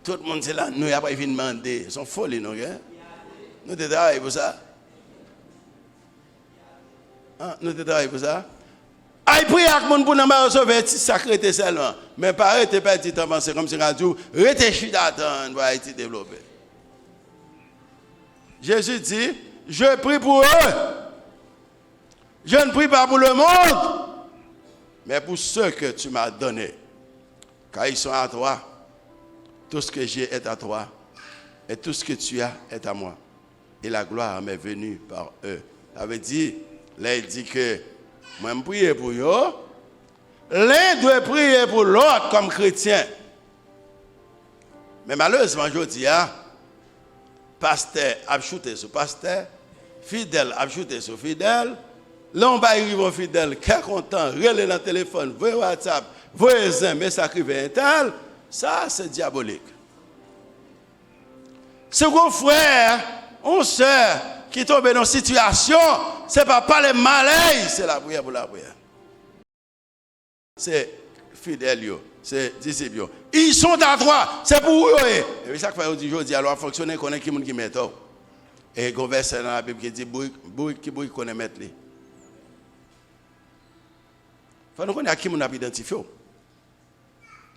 Tout le monde c'est là, nous n'avons pas vu demander. Ils sont folie, nous. Nous te travaillons pour ça. Nous te travaillons pour ça. Il prie avec le monde pour nous sauver, sacré seulement. Mais pas arrêter pas de avancer comme si on a dit, réfléchis d'attendre pour être développé. Jésus dit, je prie pour eux. Je ne prie pas pour le monde, mais pour ceux que tu m'as donnés. Car ils sont à toi. Tout ce que j'ai est à toi, et tout ce que tu as est à moi. Et la gloire m'est venue par eux. Ça veut dire, là il dit que, moi je prie pour eux, l'un doit prier pour l'autre comme chrétien. Mais malheureusement, je dis, pasteur a shooté sur pasteur, fidèle a shooté sur fidèle, là on va arriver au fidèle, qui est content, relais dans le téléphone, voyez WhatsApp, voyez un message qui vient tel. Ça, c'est diabolique. Ce qu'on frère, on sœur qui tombe dans une situation, ce n'est pas les malaise, c'est la prière pour la prière. C'est fidèle, c'est disciple. Ils sont à toi, c'est pour eux. Et chaque fois qu'on dit aujourd'hui, alors fonctionner, qu'on est qui qui met tout. Et qu'on verse dans la Bible qui dit, qui connaît mettre. Il faut nous connaître à qui on a identifié.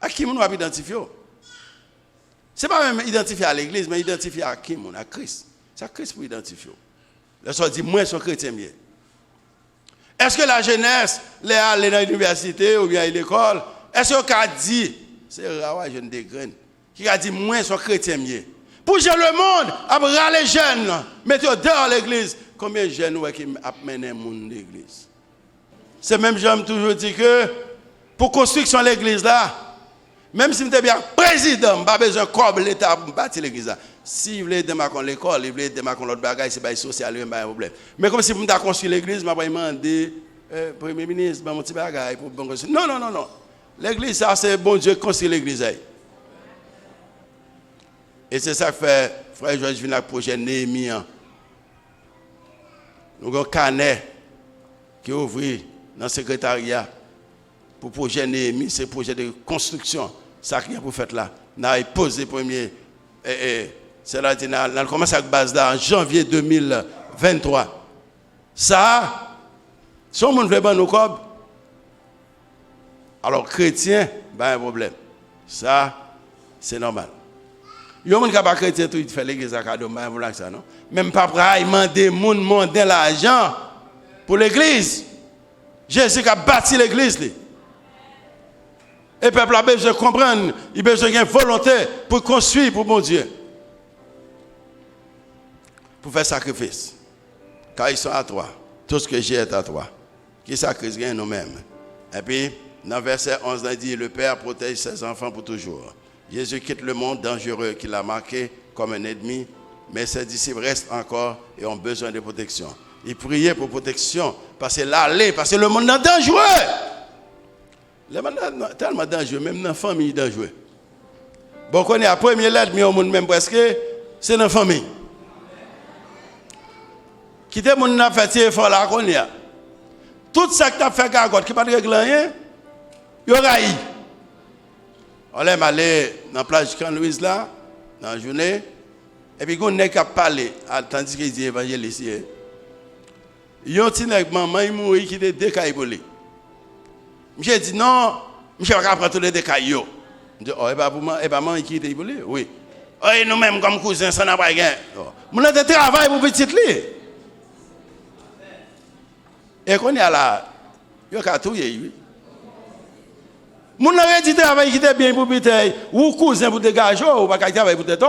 À qui on va identifier? Ce n'est pas même identifier à l'église, mais identifier à qui? À Christ. C'est à Christ pour identifier. Le soir dit, moi, je suis chrétien. Est-ce que la jeunesse, les allés dans l'université ou bien à l'école, est-ce qu'on a dit, c'est rare, jeune des graines, qui a dit, moi, je suis chrétien. Pour gérer le monde, après les jeunes, mettez dehors l'église. Combien de jeunes qui amènent le monde l'église? C'est même, j'aime toujours dire que, pour construction de l'église là, même si je suis bien président, je n'ai pas besoin de corps l'État pour bâtir l'église là. Si vous voulez démarrer l'école, si vous voulez démarrer l'autre bagage, c'est pas social, il n'y a pas de problème. Mais comme si vous avez construit l'église, je vais demander, Premier ministre, mon petit bagage pour bon construire. Non, non, non, non. L'église, ça, c'est bon Dieu qui construit l'église. Et c'est ça que fait, frère Georges vient avec le projet Néhémie. Nous avons un canet qui est ouvert dans le secrétariat pour le projet Néhémie, c'est le projet de construction. Ça qui est pour faire là. Nous avons posé premier. C'est-à-dire, nous avons commencé avec base là en janvier 2023. Ça, si on veut ban nos corps, alors chrétien, ben un problème. Ça, c'est normal. Il y a des gens qui ne sont pas chrétiens, tout fait l'église à cadeau, mais voilà ça, non? Même pas prêt à demander mon monde l'argent pour l'église. Jésus a bâti l'église. Et le peuple a besoin de comprendre, il a besoin d'une volonté pour construire pour mon Dieu. Pour faire sacrifice. Car ils sont à toi. Tout ce que j'ai est à toi. Qui sacrifie rien nous-mêmes. Et puis, dans verset 11, il dit, le Père protège ses enfants pour toujours. Jésus quitte le monde dangereux qu'il a marqué comme un ennemi, mais ses disciples restent encore et ont besoin de protection. Ils priaient pour protection, parce que le monde est dangereux. Le monde est tellement dangereux, même dans la famille est dangereux. Bon, on est à la première lettre, mais au monde même presque, c'est dans la famille. Quitter le monde n'a fait effort là qu'on y a. Tout ça que tu as fait, qui n'a pas de règle rien, il y aura eu. On est allé dans la plage de Louise là, dans la journée, et puis on n'est qu'à parler, tandis qu'il dit évangéliste. Il y a un petit maman, il mourit qui était décaillé. J'ai dit non, je ne vais pas prendre tous les décaillés. Je dis, oh, et pas pour moi, et pas moi qui était décaillé? Oui. Oh, nous-mêmes comme cousins, ça n'a pas rien. Nous avons travail pour petit lit. Et quand on est là, il y a tout, oui. Mon aurait dit travail qui était bien pour bitaille ou cousin pour dégager ou pas travail pour tête.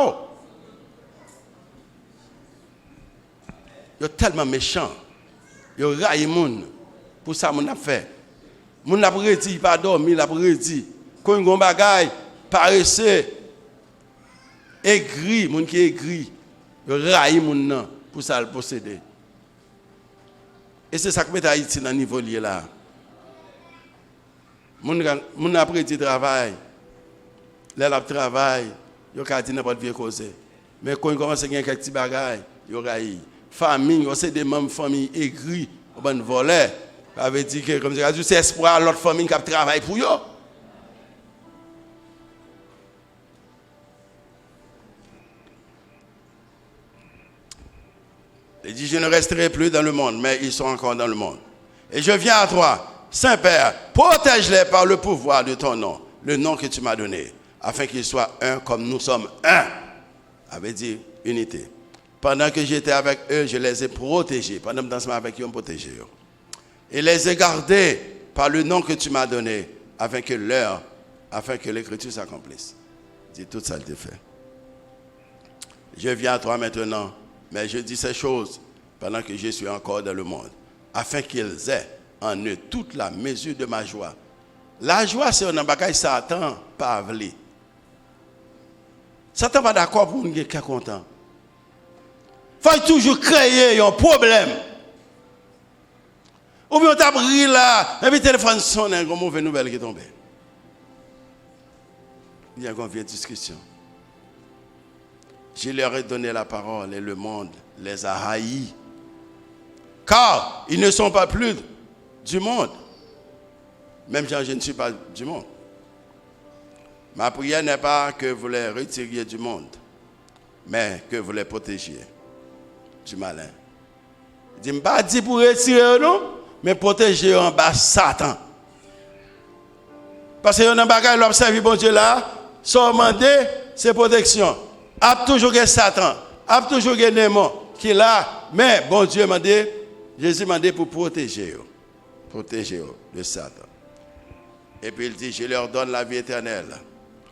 Il est tellement méchant. Il raille moun pour ça mon a fait. Mon a prédit pas dormir, la prédit. Quand on bagaille paresseux aigri, moun qui aigri, il raille moun pour ça le posséder. Et c'est ça que met Haïti dans niveau lié là. Moun a prédit travail. Là travail, yo ka dit n'importe quoi cause. Mais quand on commence à gagner quelques petits bagages, yo raille. Famille, c'est des membres de famille aigris, on va voler. Ça veut dire que comme ça, c'est espoir l'autre famille qui travaille pour eux. Il dit, je ne resterai plus dans le monde, mais ils sont encore dans le monde. Et je viens à toi, Saint-Père, protège-les par le pouvoir de ton nom, le nom que tu m'as donné, afin qu'ils soient un comme nous sommes un. Ça veut dire unité. Pendant que j'étais avec eux, je les ai protégés. Pendant que je avec eux, je les ai protégés. Et les ai gardés par le nom que tu m'as donné, afin que l'écriture s'accomplisse. Dis tout ça, le fait. Je viens à toi maintenant, mais je dis ces choses pendant que je suis encore dans le monde, afin qu'ils aient en eux toute la mesure de ma joie. La joie, c'est un bagage Satan pas avlé. Satan pas d'accord pour nous qui est content. Il faut toujours créer un problème. Ou bien on t'a pris là, et puis le téléphone sonne, une mauvaise nouvelle qui est tombée. Il y a une vieille discussion. Je leur ai donné la parole et le monde les a haïs. Car ils ne sont pas plus du monde. Même si je ne suis pas du monde. Ma prière n'est pas que vous les retiriez du monde, mais que vous les protégiez du malin. Il dit, pas dit pour retirer, non, mais protéger en bas Satan. Parce que dans bagage l'on servi bon Dieu là, son demandé c'est protection. A toujours que Satan, a toujours que démon qui là, mais bon Dieu m'a dit, Jésus m'a dit pour protéger de Satan. Et puis il dit, je leur donne la vie éternelle.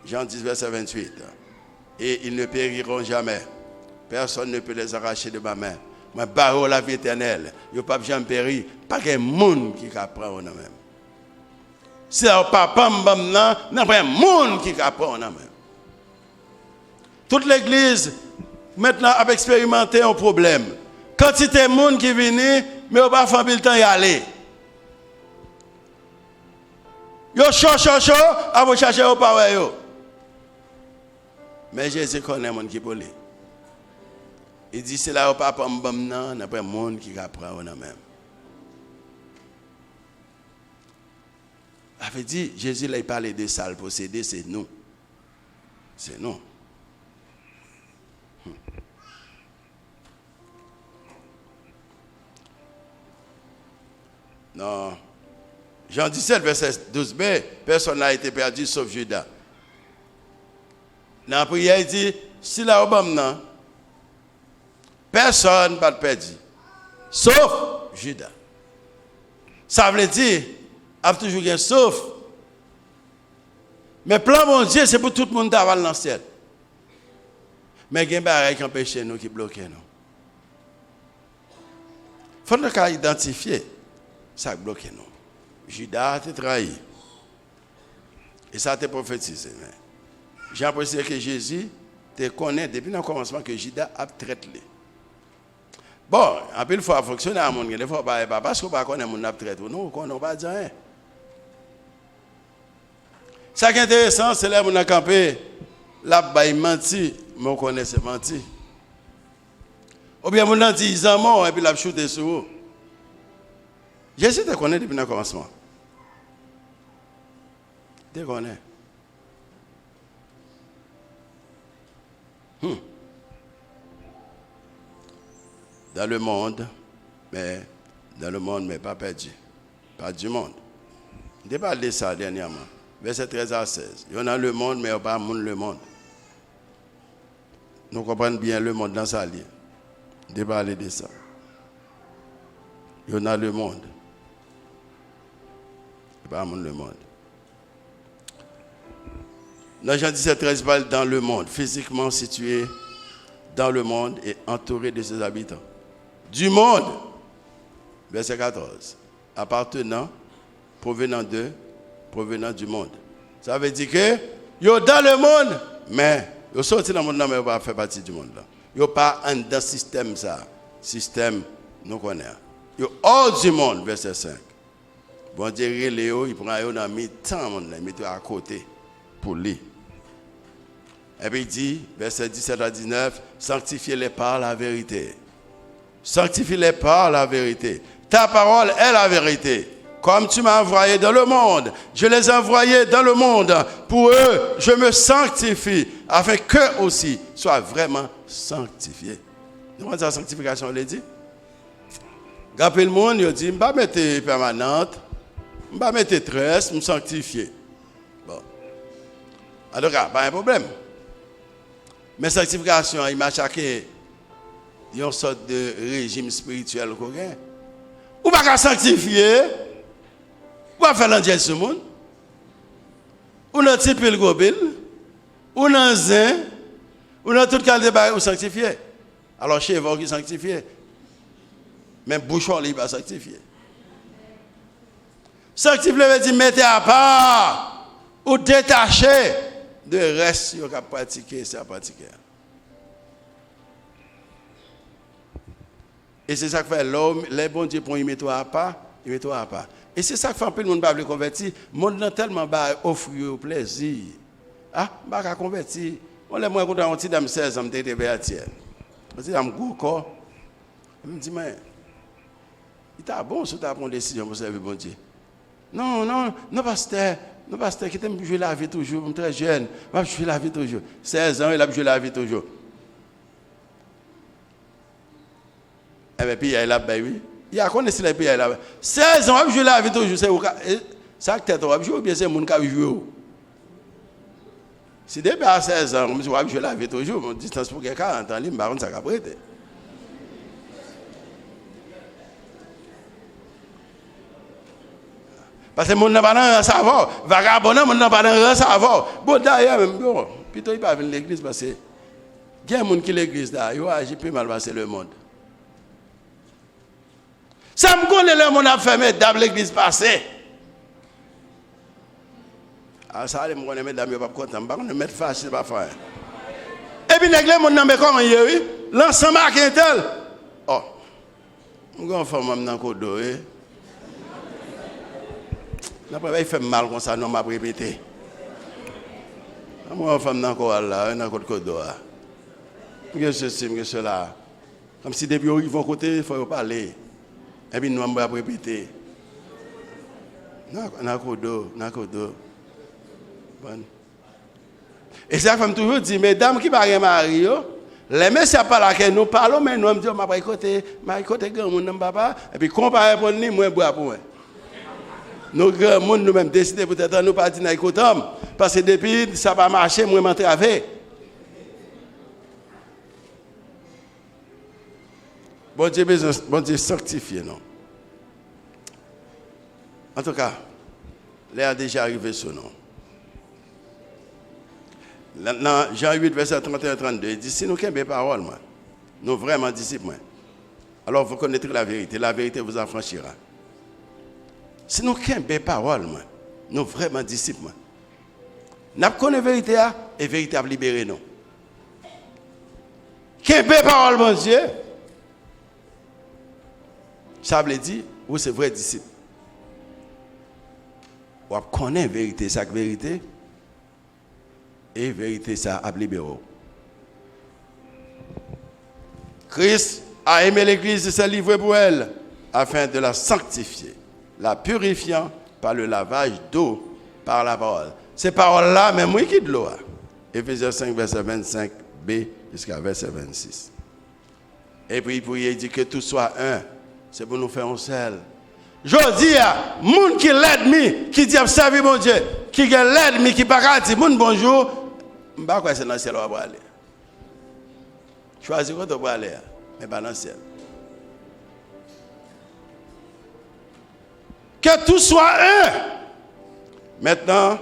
Jean 10, verset 28. Et ils ne périront jamais. Personne ne peut les arracher de ma main. Moi, barre la vie éternelle. Il n'y a pas de gens périr. Pas de monde qui apprend en même. Si le papa n'a pas un monde qui apprend en même. Toute l'église, maintenant, a expérimenté un problème. Quantité de monde qui vient, mais on va pas faire le temps d'y aller. Yo chaud, à vous chercher au power yo. Mais Jésus connaît le monde qui peut aller. Il dit, c'est là au papa m'bam n'a pas un monde qui apprend en même. Il avait dit, Jésus il parlait de ça, le posséder, c'est nous. C'est nous. Non. Jean 17, verset 12b, personne n'a été perdu sauf Judas. Dans la prière, il dit, si là, personne n'a pas perdu, sauf Judas. Ça veut dire, il y a toujours un sauf. Mais plan mon Dieu, c'est pour tout le monde d'avoir dans le ciel. Mais il y a des choses qui empêchent nous, qui bloquent nous. Il faut nous identifier ça qui bloque nous. Judas a été trahi. Et ça a été prophétisé. J'ai apprécié que Jésus te connaît depuis le commencement que Judas a traité. Bon, un peu il faut fonctionner à mon il faut pas parce qu'on pas connaît mon a traité. Non, on pas dire rien. Ça qui est intéressant, c'est là où on a campé la baille menti, mais on connaît c'est menti. Ou bien on a dit ils en mort et puis la shooté sur eux. Jésus te connaît depuis le commencement. Te connaît. Dans le monde, mais pas perdu. Pas du monde. Je parle de ça dernièrement. Verset 13 à 16. Il y en a le monde, mais il n'y a pas le monde. Nous comprenons bien le monde dans sa ligne. Je parle de ça. Il y en a le monde. Il n'y a pas le monde. Dans Jean 17, 13, il parle dans le monde, physiquement situé dans le monde et entouré de ses habitants. Du monde, verset 14, appartenant, provenant du monde. Ça veut dire que, yo dans le monde, mais yo sorti dans le monde, mais yo pas fait partie du monde là. Yo pas un dans système ça, système nous connaît. Yo hors du monde, verset 5. Bon Dieu Léo, il prend yo dans mi-temps monde, il met à côté pour lui. Et puis il dit, verset 17 à 19, sanctifiez-les par la vérité. Sanctifie-les par la vérité. Ta parole est la vérité. Comme tu m'as envoyé dans le monde, je les ai envoyés dans le monde. Pour eux, je me sanctifie, afin qu'eux aussi soient vraiment sanctifiés. Vous voyez la sanctification, on l'a dit? Gapé le monde, il dit, je ne vais pas mettre permanente, je ne vais pas mettre tresse, je me sanctifier. Bon. En tout cas, pas un problème. Mais sanctification, il m'a chaqué. Il y a une sorte de régime spirituel. Ou pas sanctifier, ou pas faire l'angel sur le monde, ou dans type le gobel, ou dans zin, ou dans tout cas de débat, ou sanctifier. Alors chez vous qui sanctifier. Même bouchon libre à sanctifier. Sanctifier veut dire mettez à part ou détacher de reste qui a pratiqué, c'est à pratiquer. Et c'est ça que fait l'homme, les bons dieux pour y mettre à part, y mettre à part. Et c'est ça que fait un peu le monde pas convertir. Le monde a tellement offre au plaisir. Ah, pas convertir. On les moins content on dit dans 16 ans m'était béatier. On dit dans gros corps. Il me dit mais il t'a bon si tu as pris une décision pour servir bon Dieu. Non pasteur qui t'aime jouer la vie toujours, je suis très jeune, je jouer la vie toujours. 16 ans il a joué la vie toujours. Et puis il a oui. Il a connu si les pays là. 16 ans, je la vie toujours, Ça que tête ou jouer ou bien c'est moun qui joue. Si depuis à 16 ans, je vais jouer la vie toujours, mon distance pour 40 ans, il m'a ça va prêter. Parce que mon n'a pas dans savoir, vagabond mon n'a pas dans savoir. Bon d'ailleurs même bon, plutôt il pas venir l'église parce que il y a des gens qui l'église là, il agit plus mal passer le monde. Ça me connaît le monde a fermé dans l'église passée. Ah ça les me connaît mesdames pas content, pas me mettre fâché pas faire. Et puis l'église mon n'a mais comment oui, l'ensemble à tel. Oh. Mon femme même dans codo Après, il fait mal comme ça, non, m'a répété. Moi, femme dans quoi là, dans côté codo. Que ceci, que cela. Comme si depuis ils vont côté, il faut parler. Et puis nous on va répéter. Dans codo. Bon. Et ça femme toujours dit mesdames qui pas mari les messieurs pas là que nous parlons mais nous on dit m'a pas côté grand monde papa et puis comparer pour nous moi bois pour moi. Nous grands monde nous même décider peut-être nous partir dans Kotom parce que depuis ça pas marcher moi m'entraver. Bon Dieu sanctifié non. En tout cas, l'air a déjà arrivé ce nom. Dans Jean 8 verset 31-32, il dit si nous avons des paroles nous vraiment disciples alors vous connaîtrez la vérité vous affranchira. Si nous avons des paroles, nous vraiment disciples. Nous connaissons la vérité et la vérité a libéré nous. Qui a des paroles, mon Dieu? Ça veut dire, vous c'est vrai disciple. Vous connaissez la vérité, ça vérité, et la vérité, ça a libéré. Christ a aimé l'Église et s'est livré pour elle afin de la sanctifier, la purifiant par le lavage d'eau, par la parole. Ces paroles-là, même moi qui de l'eau. Éphésiens 5, verset 25b jusqu'à verset 26. Et puis il dit que tout soit un. C'est pour nous faire un seul. Je dis à moun qui l'ennemi, qui dit observer mon Dieu, qui est l'ennemi, qui pas dit moun bonjour, je ne sais pas quoi c'est dans le ciel où on va aller. Choisis quand on va aller, mais pas dans le ciel. Que tout soit un. Maintenant,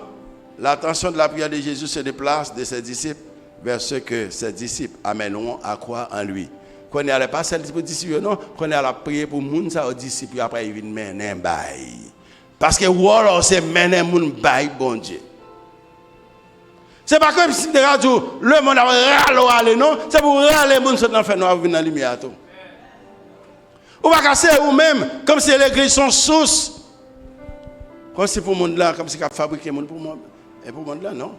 l'attention de la prière de Jésus se déplace de ses disciples vers ce que ses disciples amèneront à croire en lui. Qu'on n'est pas celle pour disciples, non, qu'on est à la prière pour moun ça aux disciples après ils viennent mener bail. Parce que voilà, c'est mener moun bail bon Dieu. C'est pas comme si le monde a râlé non, c'est pour râler moun dans fait noir venir dans lumière tout. Ou pas casser ou même comme si l'église sont source. Comme si pour le monde là, comme si qu'a fabriqué monde pour moi et pour le monde là non.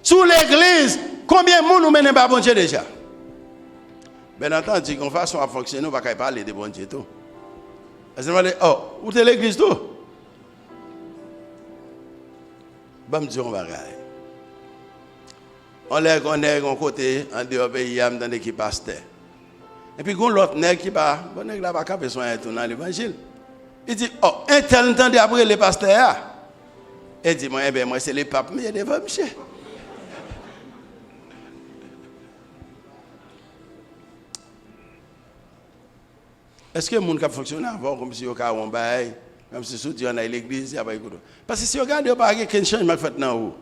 Sous l'église, combien de monde nous mène pas bon Dieu déjà? Bien entendu, qu'on façon à fonctionner, on va pas parler de bon Dieu tout. Parce que oh, où est l'église tout? Bon Dieu on va regarder. On est un côté en dehors pays dans l'équipe pasteur. Et puis qu'on l'autre nèg qui pas bon nèg là pas capable soigner tout dans l'évangile. Il dit oh, un tel entendait après les pasteurs. Il dit moi moi c'est les papes mais il y a des femmes monsieur. Est-ce que le monde qui fonctionne avant comme si au cas où on baille comme si soutien dans l'église il y a pas écoute. Parce que si on regarde il pas aucun changement fait dans haut.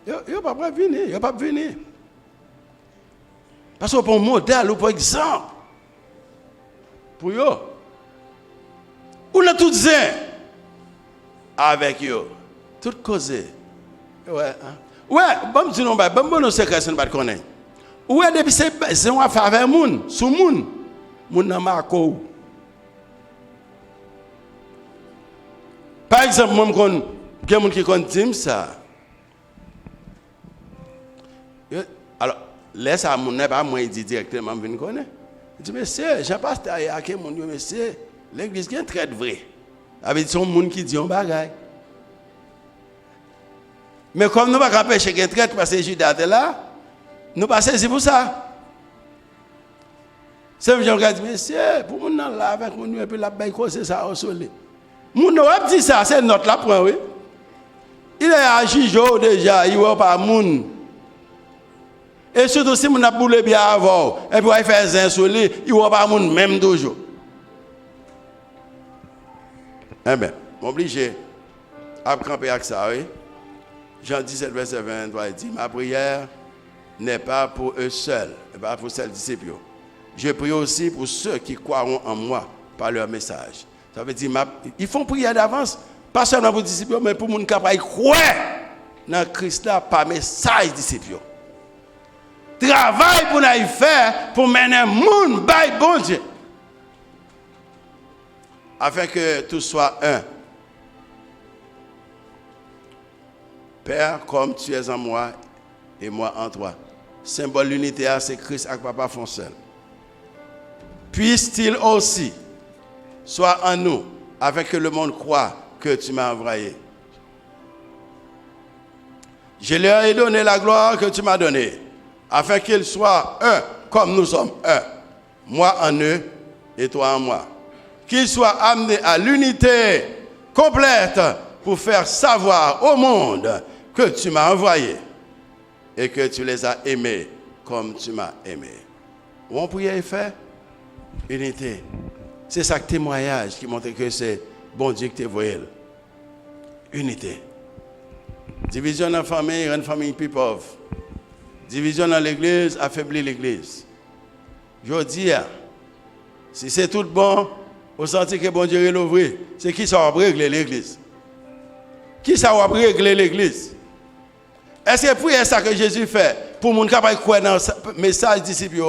Yo pas venir, yo pas venir. Parce que pour un modèle ou pour exemple pour yo ou là tout zin avec yo tout causé. Ouais bon dis non ba bon secret ça ne pas connaître. Ouais depuis c'est on affaire avec moun, sous moun nan marco. Par exemple moi kon gen moun qui kon dim ça. Alors laisse à mon n'est pas moi dit directement venir connaître. Il dit monsieur, Jean pasteur a que mon monsieur, l'église est très vrai. Avec son monde qui dit on bagaille. Mais comme nous pas capable chercher traite parce que Judas est là, nous pas saisi pour ça. C'est Jean qui dit monsieur, pour mon là avec mon et puis la baille cause ça au soleil. Moun wap dit ça, c'est notre la point, oui. Il est agi déjà, il va pas moun. Et surtout si moun a boule bien avant, et puis il fait un soleil, il va pas moun même toujours. Eh bien, m'obligé à camper avec ça, oui. Jean 17, verset 23, il dit, ma prière n'est pas pour eux seuls, et pas pour celles disciples. Je prie aussi pour ceux qui croiront en moi par leur message. Ça veut dire, ils font prière d'avance, pas seulement pour les disciples, mais pour les gens qui croient dans Christ là, par message disciples. Travail pour nous faire, pour mener le monde, by bon Dieu. Afin que tout soit un. Père, comme tu es en moi et moi en toi. Symbole l'unité, c'est Christ et Papa font seul. Puisse-t-il aussi soit en nous, afin que le monde croit que tu m'as envoyé. Je leur ai donné la gloire que tu m'as donnée, afin qu'ils soient un, comme nous sommes un. Moi en eux et toi en moi. Qu'ils soient amenés à l'unité complète pour faire savoir au monde que tu m'as envoyé et que tu les as aimés comme tu m'as aimé. Où on prière et fait unité. C'est ça que témoignage qui montre que c'est bon Dieu qui t'a envoyé. Unité. Division dans la famille, rend famille plus pauvre. Division dans l'église, affaiblit l'église. Je dis, si c'est tout bon, vous sentez que bon Dieu est l'ouvrir. C'est qui ça va régler l'église? Qui ça va régler l'église? Est-ce que prier ça que Jésus fait pour les gens qui croient dans le message disciple?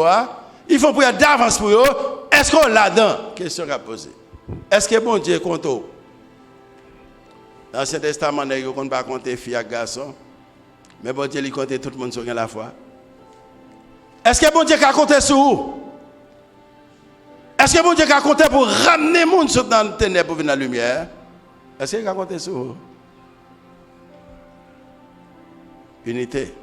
Ils font prier d'avance pour eux. Est-ce qu'on l'a dedans? Question à poser. Est-ce que bon Dieu compte? Dans l'Ancien Testament, il ne compte pas compter filles et garçons. Mais bon Dieu, il compte tout le monde sur la foi. Est-ce que bon Dieu a compté sur vous? Est-ce que bon Dieu a compté pour ramener les gens dans le ténèbre pour venir dans la lumière? Est-ce qu'il a compté sur vous? Unité.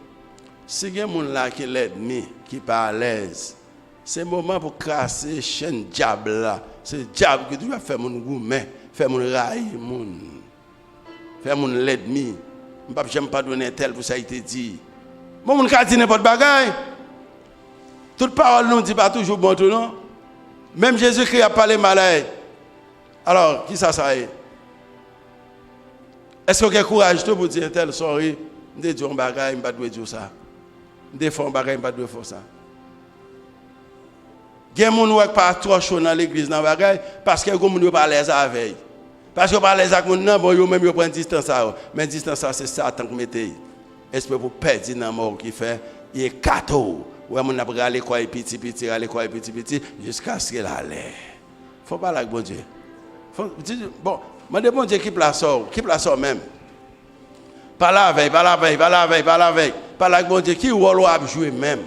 Si il y a des gens qui sont l'ennemi, qui sont pas à l'aise, c'est le moment pour casser la chaîne diable là. C'est le diable qui doit faire mon gourmet, faire mon rail, faire mon l'ennemi. Je n'aime pas donner tel pour ça a été dit. Bon, on a dit n'importe bagaille. Toute parole ne dit pas toujours bon tout, non? Même Jésus-Christ a parlé malade. Alors, qui ça est? Est-ce qu'on a courage pour dire tel, sorry, je dis un bagaille, je ne dois pas dire ça. Je défends un bagaille, je ne dois pas faire ça. Il y a des gens qui ne pas trop chaud dans l'église dans bagaille parce que les gens ne sont pas à l'aise avec. Parce que par les gens ne bon même prendre distance ça. Mais distance c'est Satan qui mette. Esprit pour perdre dans mort qui fait il est cateau. Ouais mon a aller quoi petit aller quoi petit jusqu'à ce qu'il allait. Faut pas la bon Dieu. Bon, mais bon Dieu qui place même. Pas la veille. Pas la bon Dieu qui rôle à jouer même.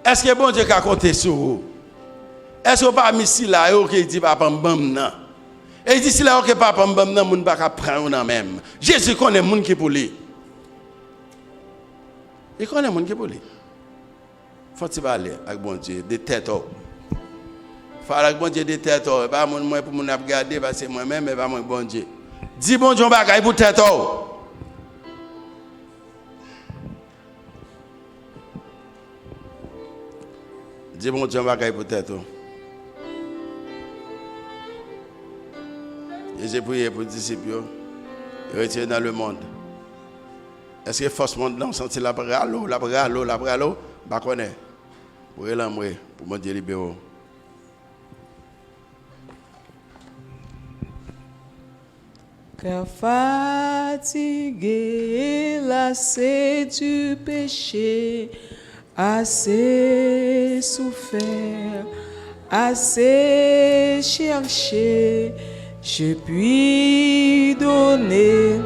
Est-ce que bon Dieu a compté sur vous? Est-ce que pas ici là qui dit papa mbam nan? Et il dit si là que papa mbam nan moun pas prendre nan même. Jésus connaît moun qui pour lui. Il connaît moun qui pour lui. Faut-il parler avec bon Dieu de tête haute. Faut avec bon Dieu de tête haute, pas moi pour moun regarder parce que moi même mais pas moi bon Dieu. Dis bon Dieu bagaille pour tête haute. Dis bon Dieu bagaille pour tête haute. Et j'ai prié pour les disciples, retirés dans le monde. Est-ce que force monde là, on sentit la bralo, bah connaît. Pour l'amourir, pour mon Dieu libérer. Cœur fatigué, lassé du péché, assez souffert, assez cherché. Je puis donner.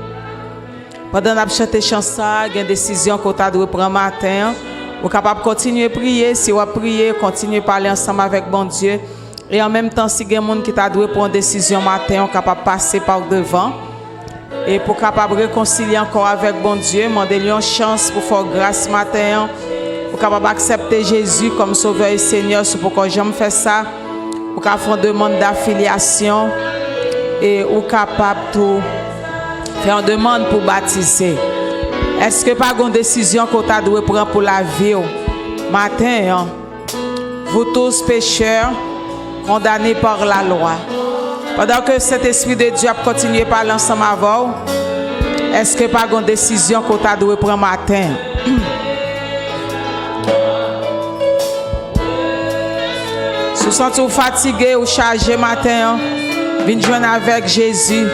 Pendant que vous chantez chanson, il y a une décision que vous devez prendre matin. Vous êtes capable de continuer à prier. Si vous priez, continuez à parler ensemble avec bon Dieu. Et en même temps, si il y a des gens qui doivent prendre une décision matin, vous êtes capable de passer par devant. Et pour capable de réconcilier encore avec bon Dieu, demandez-lui une chance pour faire grâce matin. Vous êtes capable d'accepter Jésus comme sauveur et Seigneur. C'est pourquoi j'aime faire ça. ou ka faire une demande d'affiliation et ou capable de faire une demande pour baptiser. Est-ce que pas une décision que tu as dû prendre pour la vie matin? Hein? Vous tous pécheurs, condamnés par la loi. Pendant que cet esprit de Dieu a continué à parler ensemble avant, est-ce que pas une décision que tu as dû prendre matin? Si vous sentez fatigué ou chargé matin, venez joindre avec Jésus.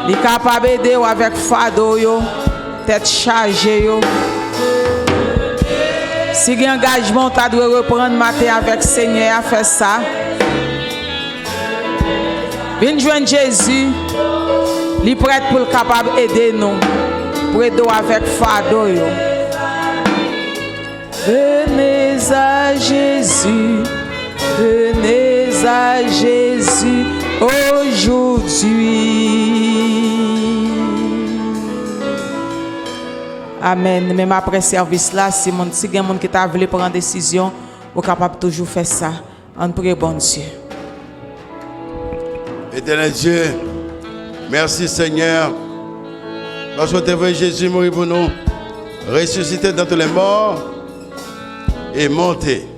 Il est capable d'aider avec fardeau, tête chargée. Si vous avez un engagement, vous devez reprendre matin avec le Seigneur à faire ça. Venez joindre Jésus. Il est prêt pour le capable d'aider nous. Pour aider avec fardeau. Venez à Jésus. Venez à Jésus aujourd'hui. Amen. Même après service là, si il y a des gens qui voulu prendre une décision, vous êtes capable de toujours faire ça. On prie, bon Dieu. Éternel Dieu, merci Seigneur. Parce que tu as vu Jésus mourir pour nous, ressuscité d'entre les morts et monter.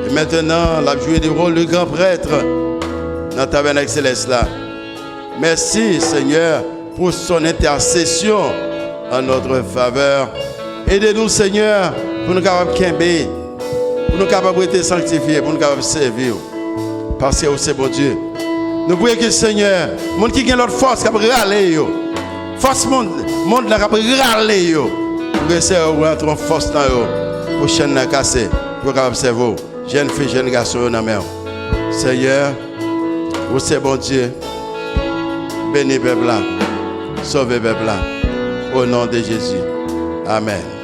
Et maintenant, il a joué le rôle de grand prêtre dans la tabernacle céleste là. Merci Seigneur pour son intercession en notre faveur. Aidez-nous Seigneur pour nous capables de camber, pour nous capables d'être sanctifiés, pour nous capables de servir. Parce que c'est bon Dieu. Nous prions que le Seigneur, les gens qui ont l'autre force, qui ont râlé, force monde qui a râlé, pour que le Seigneur rentre en force dans eux, pour chaîne casser, pour capable servir. Jeune fille, jeune garçon, dans mer. Seigneur, vous c'est bon Dieu. Bénis peuple là. Sauvez peuple là. Au nom de Jésus. Amen.